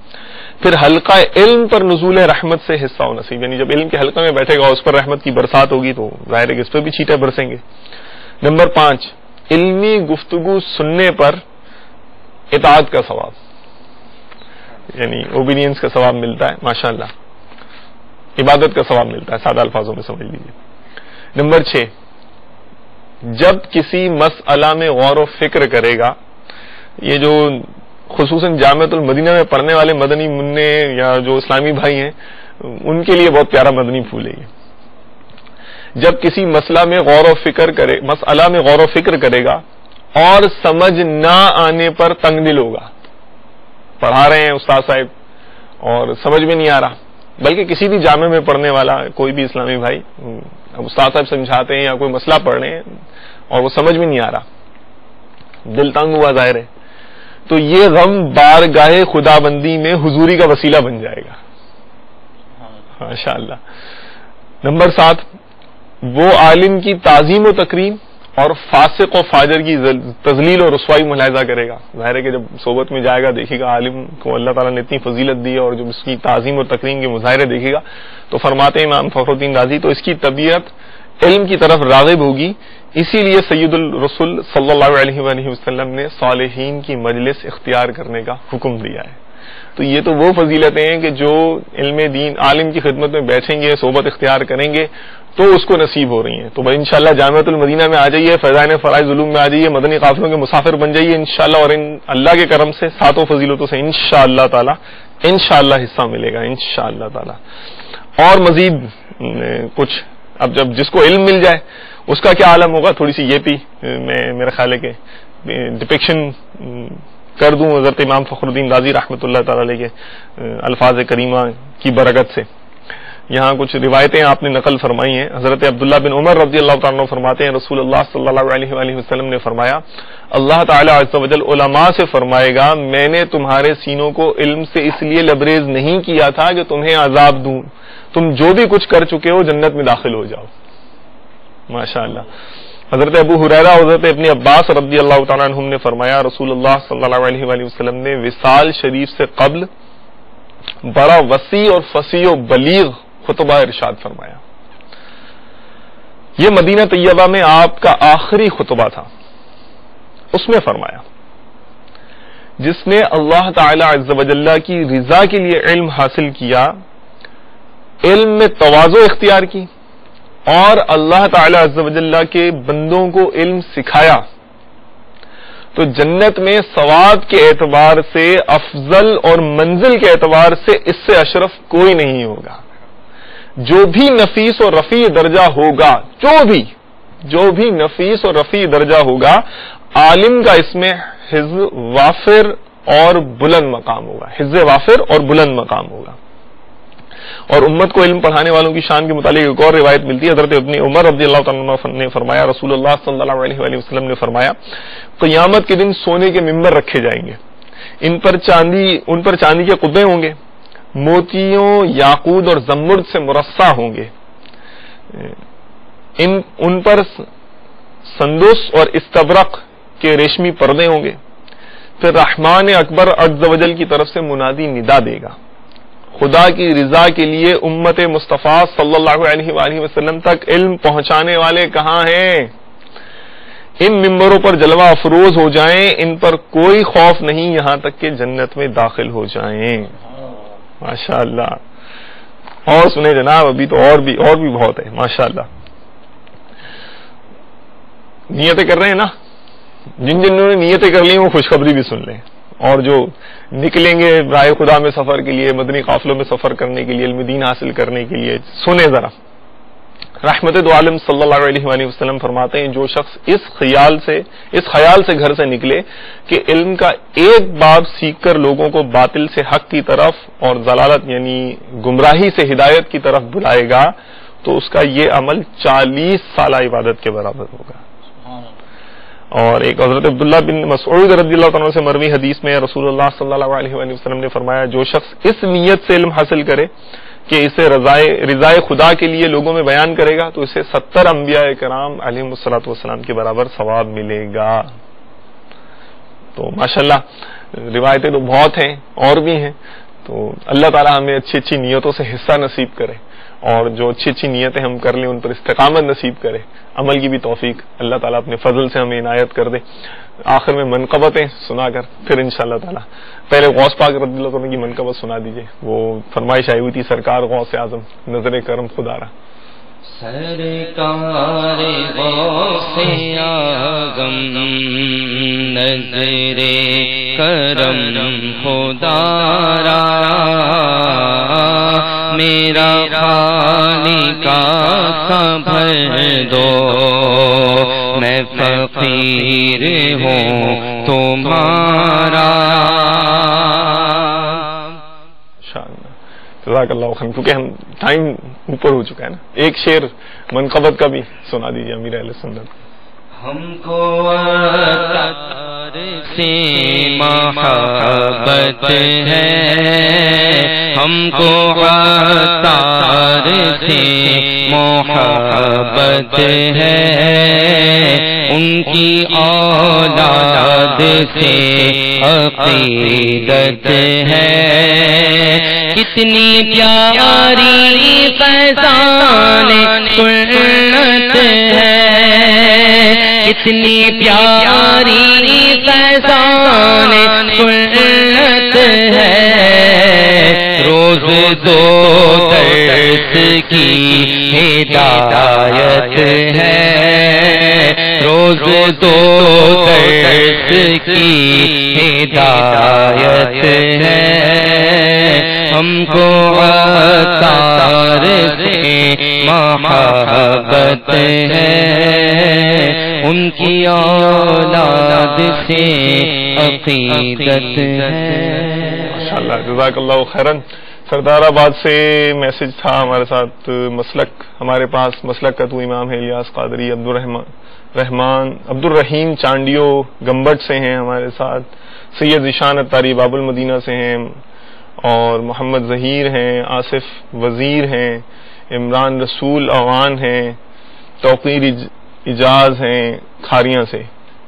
[SPEAKER 2] پھر حلقہ علم پر نزول رحمت سے حصہ و نصیب، یعنی جب علم کے حلقہ میں بیٹھے گا اس پر رحمت کی برسات ہوگی تو ظاہر ہے کہ اس پہ بھی چھینٹے برسیں گے. نمبر 5، علمی گفتگو سننے پر اطاعت کا ثواب، یعنی اوبیڈینس کا ثواب ملتا ہے. ماشاءاللہ. عبادت کا ثواب ملتا ہے، سادہ الفاظوں میں سمجھ لیجیے. نمبر 6، جب کسی مسئلہ میں غور و فکر کرے گا، یہ جو خصوصاً جامعۃ المدینہ میں پڑھنے والے مدنی منع یا جو اسلامی بھائی ہیں ان کے لیے بہت پیارا مدنی پھول ہے یہ. جب کسی مسئلہ میں غور و فکر کرے گا اور سمجھ نہ آنے پر تنگ دل ہوگا. پڑھا رہے ہیں استاد صاحب اور سمجھ میں نہیں آ رہا بلکہ کسی بھی جامع میں پڑھنے والا کوئی بھی اسلامی بھائی، استاد صاحب سمجھاتے ہیں یا کوئی مسئلہ پڑھ رہے ہیں اور وہ سمجھ میں نہیں آ رہا، دل تنگ ہوا ظاہر ہے، تو یہ غم بارگاہ خدا بندی میں حضوری کا وسیلہ بن جائے گا ماشاء اللہ۔ نمبر 7، وہ عالم کی تعظیم و تکریم اور فاسق و فاجر کی تذلیل اور رسوائی ملاحظہ کرے گا۔ ظاہر ہے کہ جب صحبت میں جائے گا دیکھے گا عالم کو اللہ تعالیٰ نے اتنی فضیلت دی ہے اور جب اس کی تعظیم اور تکریم کے مظاہرے دیکھے گا تو فرماتے ہیں امام فخر الدین رازی تو اس کی طبیعت علم کی طرف راغب ہوگی، اسی لیے سید الرسول صلی اللہ علیہ وآلہ وسلم نے صالحین کی مجلس اختیار کرنے کا حکم دیا ہے۔ تو یہ تو وہ فضیلتیں ہیں کہ جو علم دین عالم کی خدمت میں بیٹھیں گے، صحبت اختیار کریں گے تو اس کو نصیب ہو رہی ہیں۔ تو بھائی انشاءاللہ جامعۃ المدینہ میں آ جائیے، فیضان فرائض علوم میں آ جائیے، مدنی قافلوں کے مسافر بن جائیے انشاءاللہ، اور اللہ کے کرم سے 7 فضیلتوں سے انشاءاللہ تعالی حصہ ملے گا انشاءاللہ تعالی۔ اور مزید کچھ اب جب جس کو علم مل جائے اس کا کیا عالم ہوگا، تھوڑی سی یہ بھی میں میرا خیال ہے کہ ڈپکشن کر دوں حضرت امام فخر الدین رازی رحمۃ اللہ تعالی علیہ کے الفاظ کریمہ کی برکت سے۔ یہاں کچھ روایتیں آپ نے نقل فرمائی ہیں۔ حضرت عبداللہ بن عمر رضی اللہ تعالیٰ عنہ فرماتے ہیں رسول اللہ صلی اللہ علیہ وآلہ وسلم نے فرمایا اللہ تعالیٰ عز و جل علماء سے فرمائے گا میں نے تمہارے سینوں کو علم سے اس لیے لبریز نہیں کیا تھا کہ تمہیں عذاب دوں، تم جو بھی کچھ کر چکے ہو جنت میں داخل ہو جاؤ ماشاءاللہ۔ حضرت ابو ہریرہ اور حضرت ابن عباس رضی اللہ تعالیٰ عنہم نے فرمایا رسول اللہ صلی اللہ علیہ وآلہ وسلم نے وصال شریف سے قبل بڑا وسیع اور فصیح و بلیغ خطبہ ارشاد فرمایا۔ یہ مدینہ طیبہ میں آپ کا آخری خطبہ تھا، اس میں فرمایا جس نے اللہ تعالی عز و جل کی رضا کے لیے علم حاصل کیا، علم میں تواضع اختیار کی اور اللہ تعالی عز و جل کے بندوں کو علم سکھایا تو جنت میں ثواب کے اعتبار سے افضل اور منزل کے اعتبار سے اس سے اشرف کوئی نہیں ہوگا۔ جو بھی نفیس اور رفیع درجہ ہوگا، جو بھی نفیس اور رفیع درجہ ہوگا، عالم کا اس میں حظ وافر اور بلند مقام ہوگا، حظ وافر اور بلند مقام ہوگا۔ اور امت کو علم پڑھانے والوں کی شان کے متعلق ایک اور روایت ملتی ہے، حضرت ابن عمر رضی اللہ تعالیٰ عنہ نے فرمایا رسول اللہ صلی اللہ علیہ وآلہ وسلم نے فرمایا قیامت کے دن سونے کے ممبر رکھے جائیں گے، ان پر چاندی کے قبے ہوں گے، موتیوں یاقوت اور زمرد سے مرصع ہوں گے، ان پر سندس اور استبرق کے ریشمی پردے ہوں گے، پھر رحمان اکبر عز و جل کی طرف سے منادی ندا دے گا خدا کی رضا کے لیے امت مصطفیٰ صلی اللہ علیہ وآلہ وسلم تک علم پہنچانے والے کہاں ہیں؟ ان ممبروں پر جلوہ افروز ہو جائیں، ان پر کوئی خوف نہیں یہاں تک کہ جنت میں داخل ہو جائیں ماشاءاللہ۔ اور سنیں جناب ابھی تو اور بھی بہت ہے ماشاءاللہ۔ نیتیں کر رہے ہیں نا، جنہوں نے نیتیں کر لی وہ خوشخبری بھی سن لیں، اور جو نکلیں گے راہ خدا میں سفر کے لیے، مدنی قافلوں میں سفر کرنے کے لیے، علم دین حاصل کرنے کے لیے، سنیں ذرا۔ رحمت دو عالم صلی اللہ علیہ وآلہ وسلم فرماتے ہیں جو شخص اس خیال سے گھر سے نکلے کہ علم کا ایک باب سیکھ کر لوگوں کو باطل سے حق کی طرف اور ضلالت یعنی گمراہی سے ہدایت کی طرف بلائے گا تو اس کا یہ عمل 40 سالہ عبادت کے برابر ہوگا۔ اور ایک حضرت عبداللہ بن مسعود رضی اللہ عنہ سے مروی حدیث میں رسول اللہ صلی اللہ علیہ وآلہ وسلم نے فرمایا جو شخص اس نیت سے علم حاصل کرے کہ اسے رضائے خدا کے لیے لوگوں میں بیان کرے گا تو اسے 70 انبیاء کرام علیہم الصلوۃ والسلام کے برابر ثواب ملے گا۔ تو ماشاءاللہ روایتیں تو بہت ہیں اور بھی ہیں، تو اللہ تعالی ہمیں اچھی اچھی نیتوں سے حصہ نصیب کرے اور جو اچھی اچھی نیتیں ہم کر لیں ان پر استقامت نصیب کرے، عمل کی بھی توفیق اللہ تعالیٰ اپنے فضل سے ہمیں عنایت کر دے۔ آخر میں منقبتیں سنا کر پھر انشاءاللہ تعالیٰ پہلے غوث پاک رضی اللہ عنہ کی منقبت سنا دیجئے، وہ فرمائش آئی ہوئی تھی سرکار غوث اعظم نظر کرم خدا را
[SPEAKER 1] سرکار غوث اعظم نظر کرم خدا را میرا خالقہ خبر دو میں فقیر ہوں تمہارا۔
[SPEAKER 2] جزاک اللہ خیر. کیونکہ ہم ٹائم اوپر ہو چکا ہے نا, ایک شعر منقبت کا بھی سنا دیجیے امیر اہل سنت.
[SPEAKER 1] ہم کو عطار سے محبت ہے, ہم کو عطار سے محبت ہے, ان کی اولاد سے عقیدت ہے. کتنی پیاری فیضان سنت ہے, کتنی پیاری فیضان سنت ہے. روز دو درس کی ہدایت ہے, روز دو درس کی ہدایت ہے. ہم کو عطار سے محبت ہے, ان کی اولاد سے عقیدت ہے.
[SPEAKER 2] ماشاءاللہ, جزاک اللہ خیرن. سردار آباد سے میسج تھا ہمارے ساتھ, مسلک ہمارے پاس مسلک کا تو امام ہے الیاس قادری. عبد الرحیم چانڈیو گمبٹ سے ہیں ہمارے ساتھ. سید ذیشان اتاری باب المدینہ سے ہیں, اور محمد ظہیر ہیں, آصف وزیر ہیں, عمران رسول اوان ہیں, توقیر اجاز ہیں کھاریاں سے,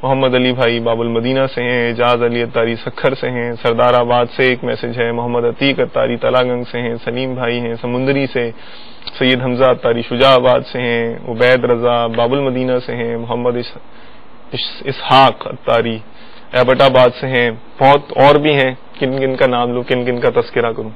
[SPEAKER 2] محمد علی بھائی باب المدینہ سے ہیں, اعجاز علی اتاری سکھر سے ہیں. سردار آباد سے ایک میسج ہے, محمد عتیق اتاری تلا گنگ سے ہیں, سلیم بھائی ہیں سمندری سے, سید حمزہ اتاری شجاع آباد سے ہیں, عبید رضا باب المدینہ سے ہیں, محمد اسحاق اتاری ایبٹ آباد سے ہیں. بہت اور بھی ہیں, کن کن کا نام لوں, کن کن کا تذکرہ کروں.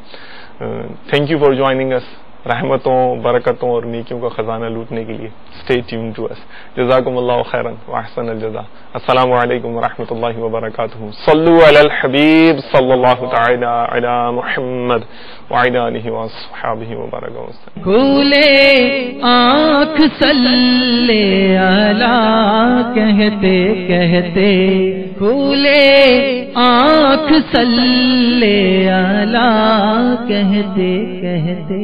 [SPEAKER 2] تھینک یو فار جوائننگ اس. رحمتوں برکتوں اور نیکیوں کا خزانہ لوٹنے کے لیے اسٹے ٹیون ٹو اس. جزاکم اللہ خیرا واحسن الجزاء. السلام علیکم ورحمۃ اللہ وبرکاتہ. صلو علی الحبیب صلی اللہ تعالی علی محمد وعلی آلہ واصحابہ وبارک وسلم.
[SPEAKER 11] کھولے آنکھ صلی علی کہتے کہتے, کھولے آنکھ صلی علی کہتے کہتے,